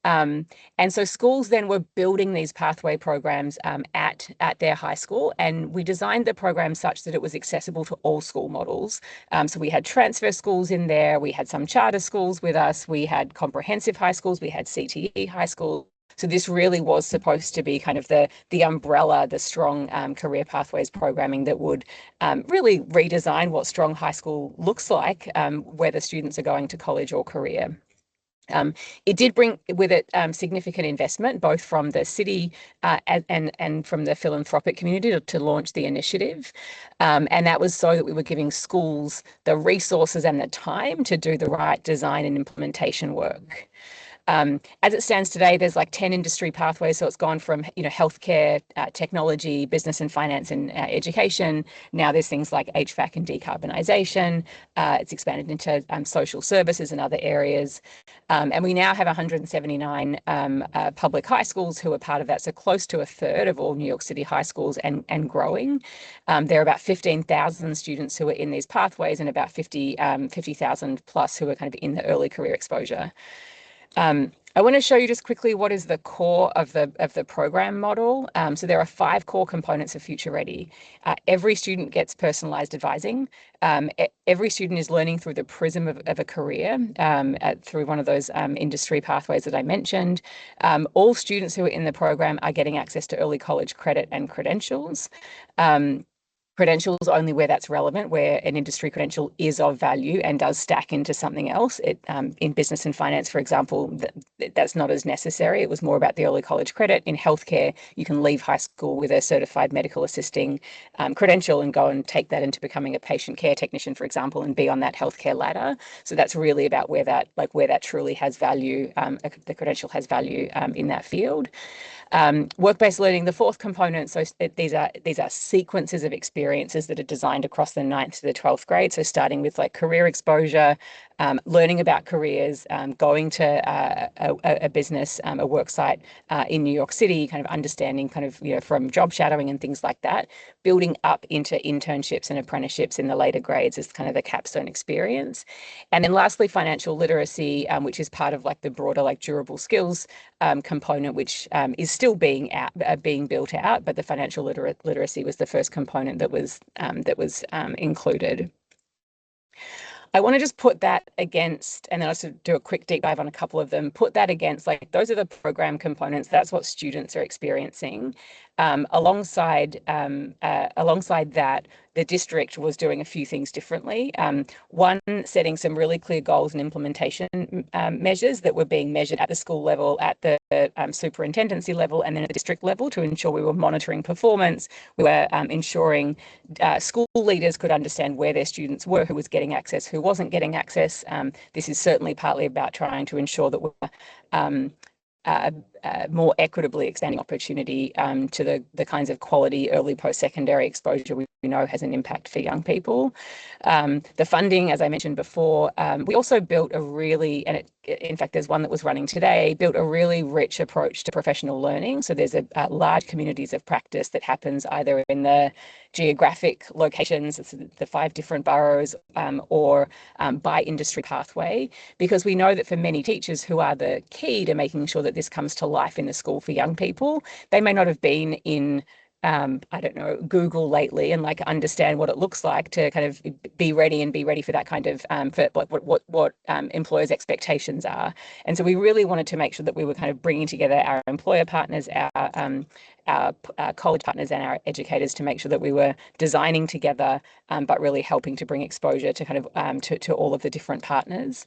[SPEAKER 17] And so schools then were building these pathway programs at their high school, and we designed the program such that it was accessible to all school models. So we had transfer schools in there, we had some charter schools with us, we had comprehensive high schools, we had CTE high schools. So this really was supposed to be kind of the umbrella, the strong career pathways programming that would really redesign what strong high school looks like, whether students are going to college or career. It did bring with it significant investment, both from the city and from the philanthropic community to launch the initiative. And that was so that we were giving schools the resources and the time to do the right design and implementation work. As it stands today, there's like 10 industry pathways. So it's gone from, healthcare, technology, business and finance and education. Now there's things like HVAC and decarbonisation. It's expanded into social services and other areas. And we now have 179 public high schools who are part of that. So close to a third of all New York City high schools and growing. There are about 15,000 students who are in these pathways and about 50,000 plus who are kind of in the early career exposure. I want to show you just quickly what is the core of the program model. So there are 5 core components of Future Ready. Every student gets personalized advising. Every student is learning through the prism of a career through one of those industry pathways that I mentioned. All students who are in the program are getting access to early college credit and credentials. Credentials only where that's relevant, where an industry credential is of value and does stack into something else. In business and finance, for example, that's not as necessary. It was more about the early college credit. In healthcare, you can leave high school with a certified medical assisting credential and go and take that into becoming a patient care technician, for example, and be on that healthcare ladder. So that's really about where that truly has value. The credential has value in that field. Work-based learning, the 4th component. So these are sequences of experiences that are designed across the 9th to the 12th grade. So starting with like career exposure, learning about careers, going to a business, a work site in New York City, kind of understanding from job shadowing and things like that, building up into internships and apprenticeships in the later grades is kind of the capstone experience. And then lastly, financial literacy, which is part of like the broader like durable skills component, which is still being built out, but the financial literacy was the first component that was included. I want to just put that against, and then also do a quick deep dive on a couple of them, put that against, like, those are the program components. That's what students are experiencing. Alongside that, the district was doing a few things differently. One, setting some really clear goals and implementation measures that were being measured at the school level, at the superintendency level, and then at the district level to ensure we were monitoring performance. We were ensuring school leaders could understand where their students were, who was getting access, who wasn't getting access. This is certainly partly about trying to ensure that we're more equitably expanding opportunity to the kinds of quality early post-secondary exposure we know has an impact for young people. The funding, as I mentioned before, we also built a really, and in fact, there's one that was running today, built a really rich approach to professional learning. So there's a large communities of practice that happens either in the geographic locations, the 5 different boroughs, or by industry pathway, because we know that for many teachers who are the key to making sure that this comes to life in the school for young people, they may not have been in Google lately and like understand what it looks like to kind of be ready for that kind of for what employers' expectations are. And so we really wanted to make sure that we were kind of bringing together our employer partners, our college partners and our educators to make sure that we were designing together, but really helping to bring exposure to kind of to all of the different partners.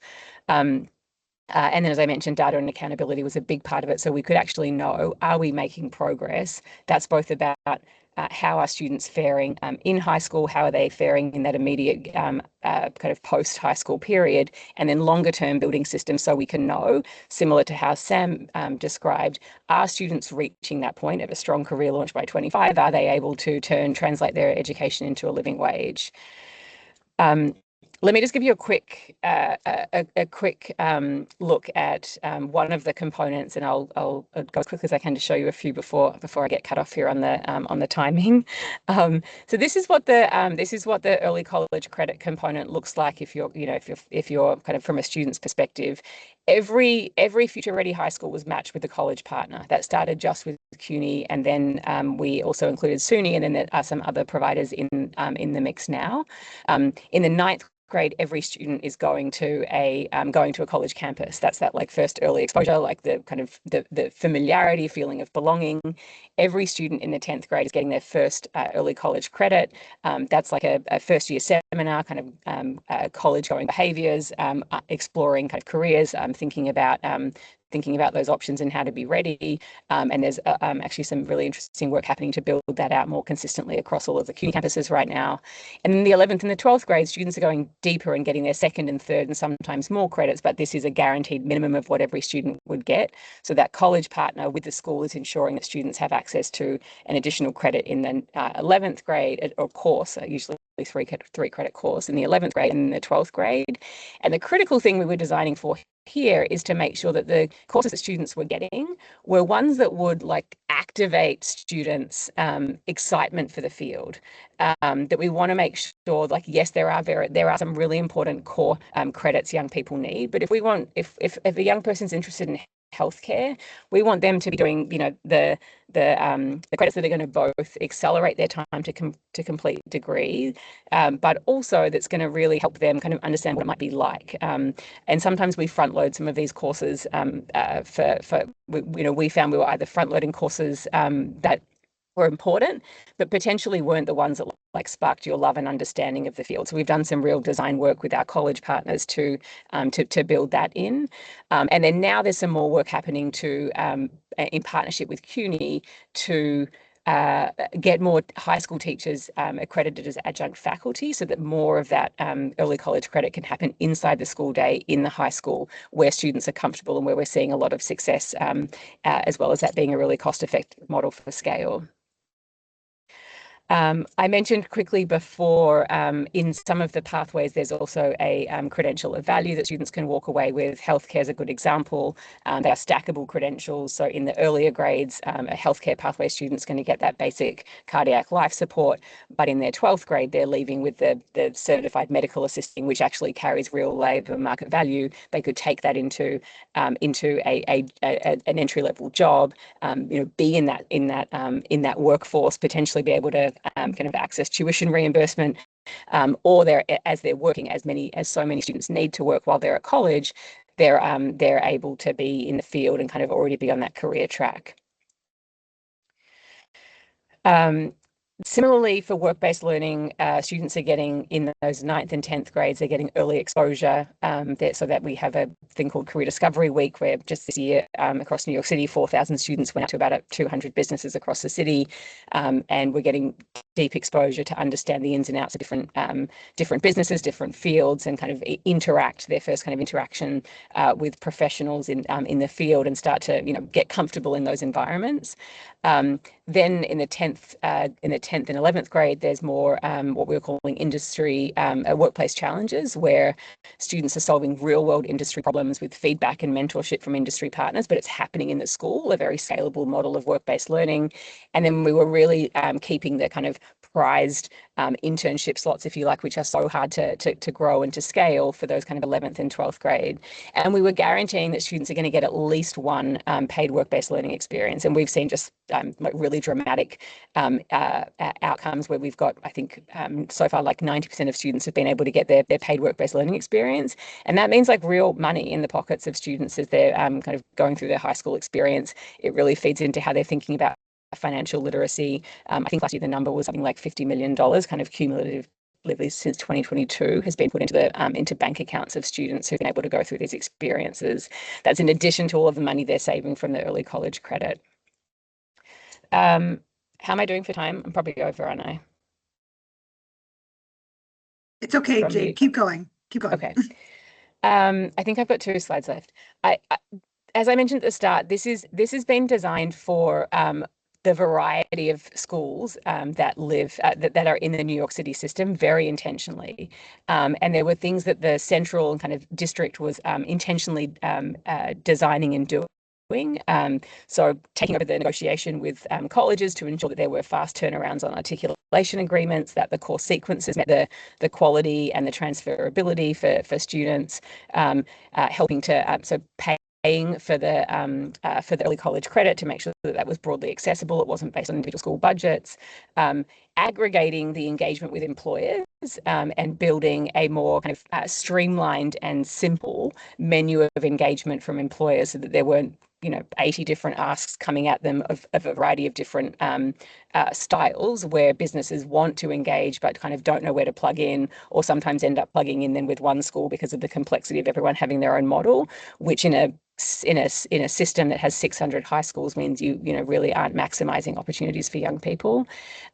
[SPEAKER 17] And then, as I mentioned, data and accountability was a big part of it. So we could actually know, are we making progress? That's both about how are students faring in high school, how are they faring in that immediate kind of post-high school period, and then longer term building systems so we can know, similar to how Sam described, are students reaching that point of a strong career launch by 25? Are they able to translate their education into a living wage? Let me just give you a quick look at one of the components, and I'll go as quickly as I can to show you a few before I get cut off here on the timing. So this is what the early college credit component looks like if you're kind of from a student's perspective. Every Future Ready high school was matched with a college partner. That started just with CUNY, and then we also included SUNY, and then there are some other providers in the mix now. In the 9th grade, every student is going to a college campus. That's that like first early exposure, like the kind of the familiarity, feeling of belonging. Every student in the 10th grade is getting their first early college credit. That's like a first year seminar, kind of college going behaviors, exploring kind of careers, thinking about those options and how to be ready. And there's actually some really interesting work happening to build that out more consistently across all of the CUNY campuses right now. And in the 11th and the 12th grade, students are going deeper and getting their second and third and sometimes more credits, but this is a guaranteed minimum of what every student would get. So that college partner with the school is ensuring that students have access to an additional credit in the 11th grade or course, usually three credit course in the 11th grade and the 12th grade. And the critical thing we were designing for here is to make sure that the courses that students were getting were ones that would like activate students' excitement for the field. That we want to make sure, like, yes, there are some really important core credits young people need, but if a young person's interested in healthcare, we want them to be doing, the credits that are going to both accelerate their time to complete degree, but also that's going to really help them kind of understand what it might be like. And sometimes we front load some of these courses we found we were either front loading courses that were important, but potentially weren't the ones that like sparked your love and understanding of the field. So we've done some real design work with our college partners to build that in. And then now there's some more work happening in partnership with CUNY to get more high school teachers accredited as adjunct faculty so that more of that early college credit can happen inside the school day in the high school where students are comfortable and where we're seeing a lot of success, as well as that being a really cost-effective model for scale. I mentioned quickly before, in some of the pathways, there's also a credential of value that students can walk away with. Healthcare is a good example. They are stackable credentials. So in the earlier grades, a healthcare pathway student's going to get that basic cardiac life support, but in their 12th grade, they're leaving with the certified medical assisting, which actually carries real labour market value. They could take that into an entry-level job, be in that workforce, potentially be able to kind of access tuition reimbursement, or as they're working, as so many students need to work while they're at college, they're able to be in the field and kind of already be on that career track. Similarly, for work-based learning, students are getting in those 9th and 10th grades, they're getting early exposure so that we have a thing called Career Discovery Week, where just this year across New York City, 4,000 students went out to about 200 businesses across the city, and we're getting deep exposure to understand the ins and outs of different businesses, different fields, and kind of their first kind of interaction with professionals in the field and start to get comfortable in those environments. Then in the 10th and 11th grade, there's more what we're calling industry workplace challenges, where students are solving real world industry problems with feedback and mentorship from industry partners, but it's happening in the school, a very scalable model of work-based learning. And then we were really keeping the kind of prized internship slots, if you like, which are so hard to grow and to scale for those kind of 11th and 12th grade. And we were guaranteeing that students are going to get at least one paid work-based learning experience. And we've seen just like really dramatic outcomes where we've got, I think, so far, like 90% of students have been able to get their paid work-based learning experience. And that means like real money in the pockets of students as they're kind of going through their high school experience. It really feeds into how they're thinking about financial literacy. I think last year the number was something like $50 million kind of cumulatively since 2022 has been put into bank accounts of students who've been able to go through these experiences. That's in addition to all of the money they're saving from the early college credit. How am I doing for time? I'm probably over, aren't I?
[SPEAKER 18] It's okay, Jade. Keep going.
[SPEAKER 17] Okay. I think I've got 2 slides left. As I mentioned at the start, this has been designed for the variety of schools that are in the New York City system very intentionally. And there were things that the central kind of district was intentionally designing and doing. So taking over the negotiation with colleges to ensure that there were fast turnarounds on articulation agreements, that the course sequences met the quality and the transferability for students, helping to paying for the early college credit to make sure that was broadly accessible. It wasn't based on individual school budgets, aggregating the engagement with employers, and building a more kind of streamlined and simple menu of engagement from employers so that there weren't 80 different asks coming at them of a variety of different styles, where businesses want to engage but kind of don't know where to plug in, or sometimes end up plugging in then with one school because of the complexity of everyone having their own model, which in a system that has 600 high schools means you really aren't maximizing opportunities for young people.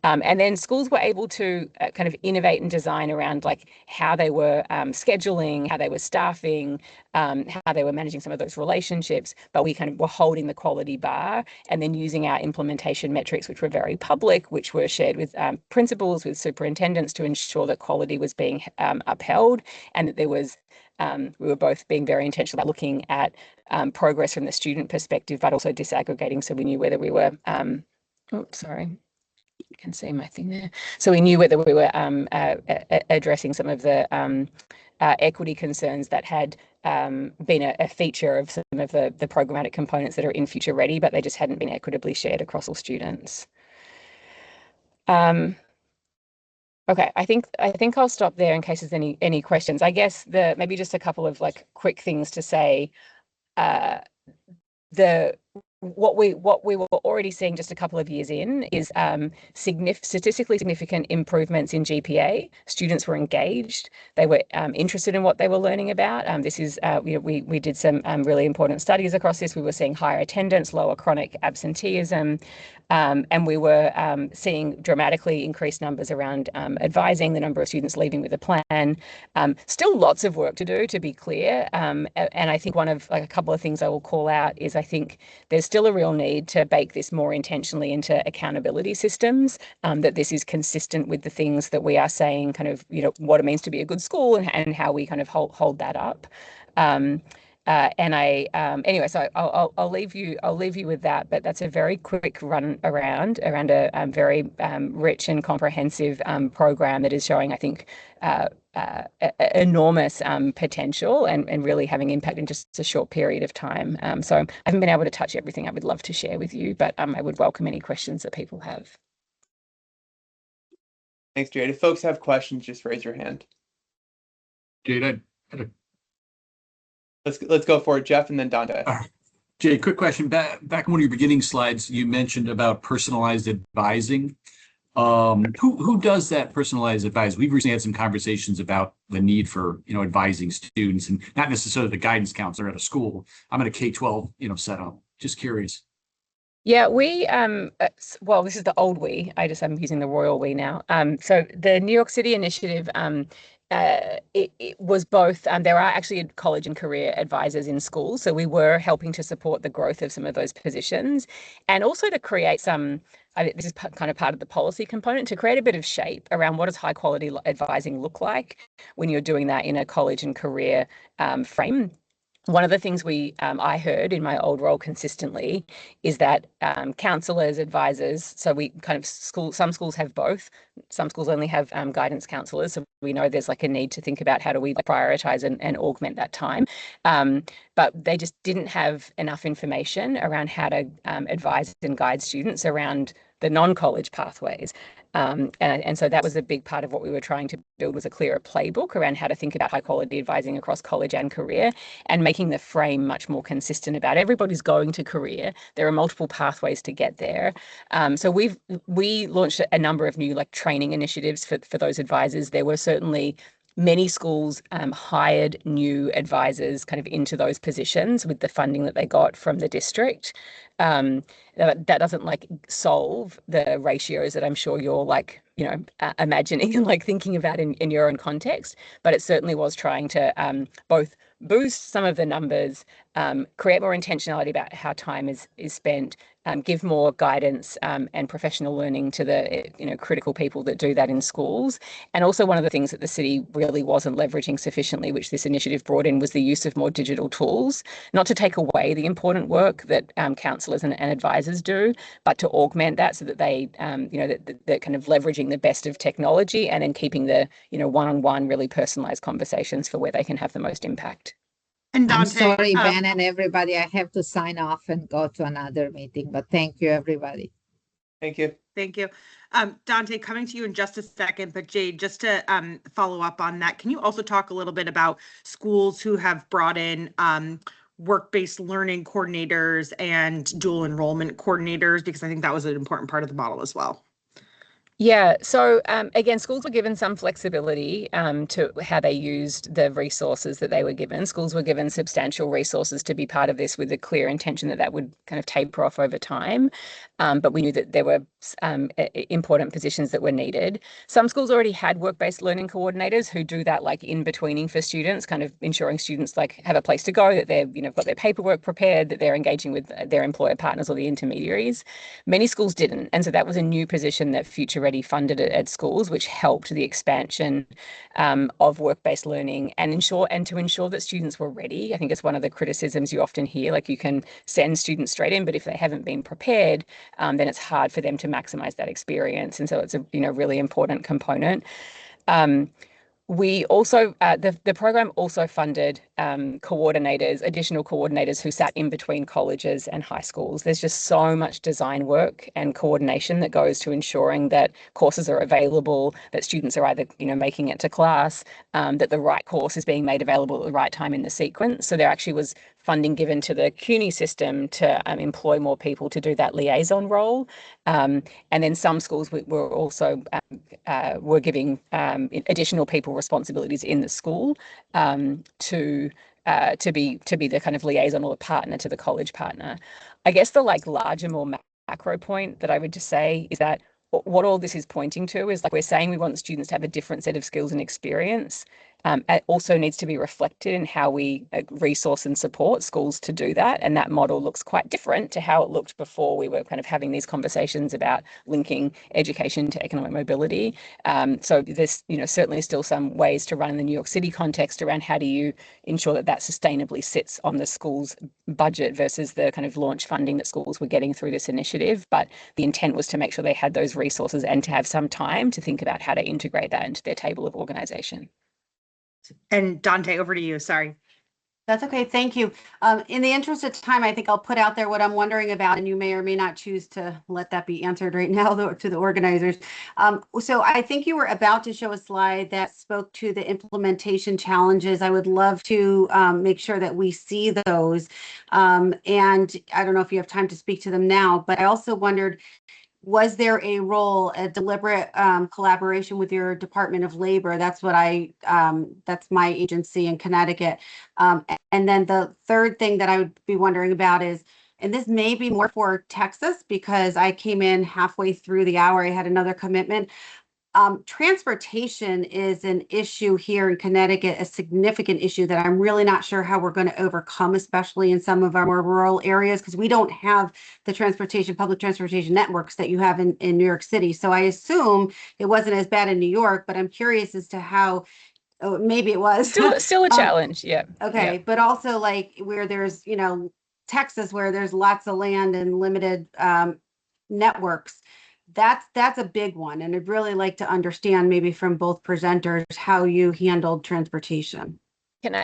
[SPEAKER 17] And then schools were able to kind of innovate and design around like how they were scheduling, how they were staffing, how they were managing some of those relationships, but we kind of were holding the quality bar and then using our implementation metrics, which were very public, which were shared with principals, with superintendents, to ensure that quality was being upheld, and that there was we were both being very intentional about looking at progress from the student perspective, but also disaggregating, so we knew whether we were sorry, you can see my thing there. So we knew whether we were addressing some of the equity concerns that had been a feature of some of the programmatic components that are in Future Ready, but they just hadn't been equitably shared across all students. Okay, I think I'll stop there in case there's any questions. I guess maybe just a couple of like quick things to say. What we were already seeing just a couple of years in is statistically significant improvements in GPA. Students were engaged. They were interested in what they were learning about. This is we did some really important studies across this. We were seeing higher attendance, lower chronic absenteeism, and we were seeing dramatically increased numbers around advising, the number of students leaving with a plan. Still lots of work to do, to be clear. And I think one of a couple of things I will call out is I think there's still a real need to bake this more intentionally into accountability systems, that this is consistent with the things that we are saying, kind of, what it means to be a good school, and how we kind of hold that up. Anyway, so I'll leave you with that, but that's a very quick run around a very rich and comprehensive program that is showing, I think, enormous potential and really having impact in just a short period of time. So I haven't been able to touch everything I would love to share with you, but I would welcome any questions that people have.
[SPEAKER 1] Thanks, Jade. If folks have questions, just raise your hand.
[SPEAKER 16] Jade,
[SPEAKER 1] Let's go for it, Jeff, and then Dante.
[SPEAKER 16] Jay, quick question. Back in one of your beginning slides, you mentioned about personalized advising. Who does that personalized advice? We've recently had some conversations about the need for advising students, and not necessarily the guidance counselor at a school. I'm at a K-12 setup. Just curious.
[SPEAKER 17] Yeah, we well, this is the old we. I'm using the royal we now. So the New York City initiative. It was both, there are actually college and career advisors in schools. So we were helping to support the growth of some of those positions, and also to create this is kind of part of the policy component, to create a bit of shape around what does high quality advising look like when you're doing that in a college and career frame. One of the things I heard in my old role consistently is that counselors, advisors, so we kind of some schools have both. Some schools only have guidance counselors. So we know there's like a need to think about how do we prioritize and augment that time. But they just didn't have enough information around how to advise and guide students around the non-college pathways. And so that was a big part of what we were trying to build, was a clearer playbook around how to think about high quality advising across college and career, and making the frame much more consistent about everybody's going to career. There are multiple pathways to get there. So we launched a number of new training initiatives for those advisors. There were certainly many schools hired new advisors kind of into those positions with the funding that they got from the district. That doesn't solve the ratios that I'm sure you're imagining and thinking about in your own context, but it certainly was trying to both boost some of the numbers, create more intentionality about how time is spent, give more guidance and professional learning to the critical people that do that in schools. And also one of the things that the city really wasn't leveraging sufficiently, which this initiative brought in, was the use of more digital tools, not to take away the important work that counsellors and advisors do, but to augment that so that they, they're kind of leveraging the best of technology and then keeping the, one-on-one really personalised conversations for where they can have the most impact.
[SPEAKER 2] And Dante,
[SPEAKER 5] I'm sorry, Ben and everybody, I have to sign off and go to another meeting, but thank you, everybody.
[SPEAKER 1] Thank you.
[SPEAKER 2] Thank you. Dante, coming to you in just a second, but Jade, just to follow up on that, can you also talk a little bit about schools who have brought in work-based learning coordinators and dual enrollment coordinators, because I think that was an important part of the model as well.
[SPEAKER 17] Yeah, so again, schools were given some flexibility to how they used the resources that they were given. Schools were given substantial resources to be part of this with a clear intention that that would kind of taper off over time. But we knew that there were important positions that were needed. Some schools already had work-based learning coordinators who do that like in betweening for students, kind of ensuring students like have a place to go, that they've got their paperwork prepared, that they're engaging with their employer partners or the intermediaries. Many schools didn't, and so that was a new position that Future Ready funded at schools, which helped the expansion of work-based learning and to ensure that students were ready. I think it's one of the criticisms you often hear, like you can send students straight in, but if they haven't been prepared, then it's hard for them to maximize that experience. And so it's a really important component. We also, the program also funded coordinators, additional coordinators who sat in between colleges and high schools. There's just so much design work and coordination that goes to ensuring that courses are available, that students are either, making it to class, that the right course is being made available at the right time in the sequence. So there actually was funding given to the CUNY system to employ more people to do that liaison role. And then some schools were also were giving additional people responsibilities in the school to be the kind of liaison or partner to the college partner. I guess the larger, more macro point that I would just say is that what all this is pointing to is we're saying we want students to have a different set of skills and experience. It also needs to be reflected in how we resource and support schools to do that. And that model looks quite different to how it looked before we were kind of having these conversations about linking education to economic mobility. So there's, certainly still some ways to run in the New York City context around how do you ensure that that sustainably sits on the school's budget versus the kind of launch funding that schools were getting through this initiative. But the intent was to make sure they had those resources and to have some time to think about how to integrate that into their table of organization.
[SPEAKER 2] And Dante, over to you. Sorry.
[SPEAKER 19] That's okay. Thank you. In the interest of time, I think I'll put out there what I'm wondering about, and you may or may not choose to let that be answered right now to the organizers. So I think you were about to show a slide that spoke to the implementation challenges. I would love to make sure that we see those. And I don't know if you have time to speak to them now, but I also wondered, was there a role, a deliberate collaboration with your Department of Labor? That's what that's my agency in Connecticut. And then the third thing that I would be wondering about is, and this may be more for Texas because I came in halfway through the hour, I had another commitment. Transportation is an issue here in Connecticut, a significant issue that I'm really not sure how we're going to overcome, especially in some of our more rural areas, because we don't have the public transportation networks that you have in New York City. So I assume it wasn't as bad in New York, but I'm curious as to how, maybe it was.
[SPEAKER 17] Still a challenge, yeah.
[SPEAKER 19] Okay, yeah. But also where there's, Texas, where there's lots of land and limited networks. That's a big one. And I'd really like to understand maybe from both presenters how you handled transportation.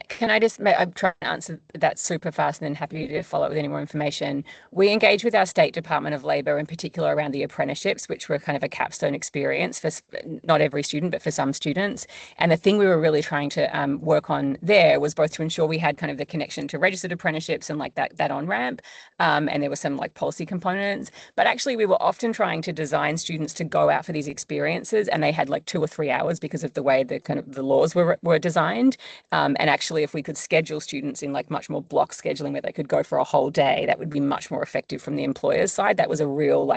[SPEAKER 17] Can I just, I'm trying to answer that super fast and then happy to follow up with any more information. We engage with our State Department of Labor, in particular around the apprenticeships, which were kind of a capstone experience for not every student, but for some students. And the thing we were really trying to work on there was both to ensure we had kind of the connection to registered apprenticeships and that on-ramp. And there were some policy components, but actually we were often trying to design students to go out for these experiences, and they had 2 or 3 hours because of the way the laws were designed. And actually, if we could schedule students in much more block scheduling where they could go for a whole day, that would be much more effective from the employer's side. That was a real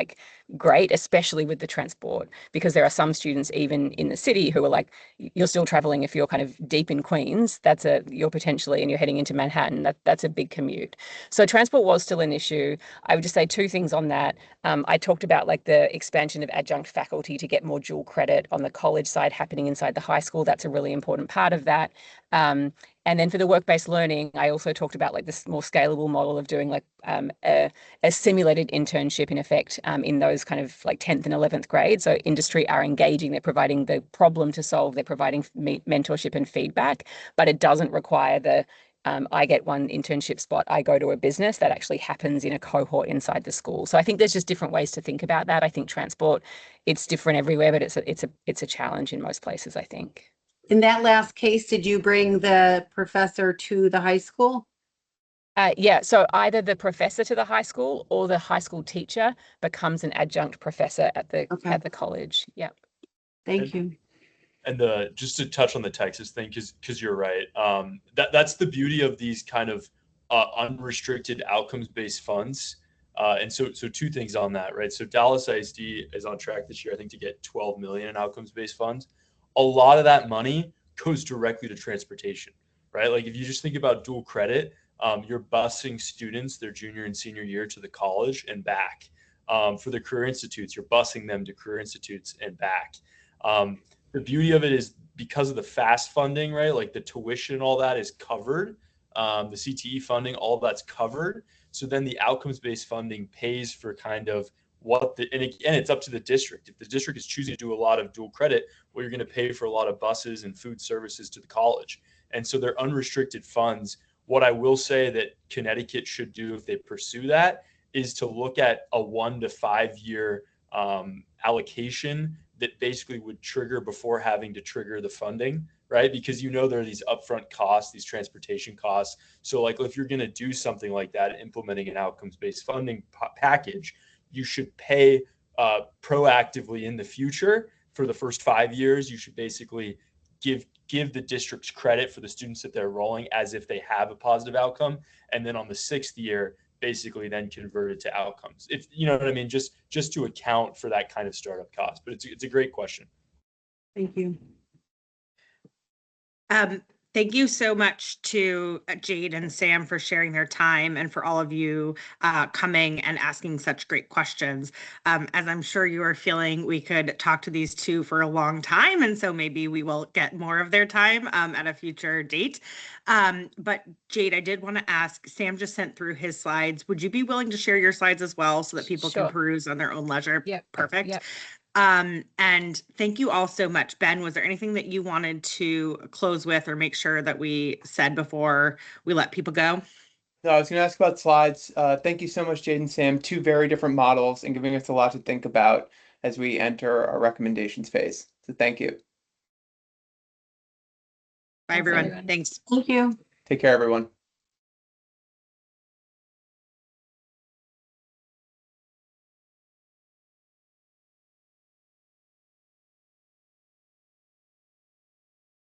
[SPEAKER 17] great, especially with the transport, because there are some students even in the city who are you're still traveling if you're kind of deep in Queens. You're potentially, and you're heading into Manhattan. That's a big commute. So transport was still an issue. I would just say 2 things on that. I talked about the expansion of adjunct faculty to get more dual credit on the college side happening inside the high school. That's a really important part of that. And then for the work-based learning, I also talked about this more scalable model of doing a simulated internship in effect in those kind of 10th and 11th grade. So industry are engaging, they're providing the problem to solve, they're providing mentorship and feedback, but it doesn't require the I get one internship spot, I go to a business. That actually happens in a cohort inside the school. So I think there's just different ways to think about that. I think transport, it's different everywhere, but it's a challenge in most places, I think.
[SPEAKER 19] In that last case, did you bring the professor to the high school?
[SPEAKER 17] Yeah, so either the professor to the high school or the high school teacher becomes an adjunct professor at the college. Yeah.
[SPEAKER 19] Thank you.
[SPEAKER 14] And just to touch on the Texas thing, because you're right, that's the beauty of these kind of unrestricted outcomes-based funds. And so two things on that, right? So Dallas ISD is on track this year, I think, to get 12 million in outcomes-based funds. A lot of that money goes directly to transportation, right? Like if you just think about dual credit, you're busing students their junior and senior year to the college and back. For the career institutes, you're busing them to career institutes and back. The beauty of it is because of the FAST funding, right? Like the tuition, all that is covered. The CTE funding, all of that's covered. So then the outcomes-based funding pays for kind of and it's up to the district. If the district is choosing to do a lot of dual credit, well, you're going to pay for a lot of buses and food services to the college. And so they're unrestricted funds. What I will say that Connecticut should do if they pursue that is to look at a 1 to 5 year allocation that basically would trigger before having to trigger the funding, right? Because there are these upfront costs, these transportation costs. So like if you're going to do something like that, implementing an outcomes-based funding package, you should pay proactively in the future. For the first 5 years, you should basically give the districts credit for the students that they're enrolling as if they have a positive outcome. And then on the 6th year, basically then convert it to outcomes. If you know what I mean, just to account for that kind of startup cost. But it's a great question.
[SPEAKER 19] Thank you.
[SPEAKER 2] Thank you so much to Jade and Sam for sharing their time and for all of you coming and asking such great questions. As I'm sure you are feeling, we could talk to these two for a long time, and so maybe we will get more of their time at a future date. But Jade, I did want to ask, Sam just sent through his slides. Would you be willing to share your slides as well so that people can peruse on their own leisure?
[SPEAKER 17] Yep.
[SPEAKER 2] Perfect.
[SPEAKER 17] Yep.
[SPEAKER 2] And thank you all so much. Ben, was there anything that you wanted to close with or make sure that we said before we let people go?
[SPEAKER 1] No, I was going to ask about slides. Thank you so much, Jade and Sam. Two very different models and giving us a lot to think about as we enter our recommendations phase. So thank you.
[SPEAKER 2] Bye, everyone. Thanks.
[SPEAKER 19] Thank you.
[SPEAKER 1] Take care, everyone.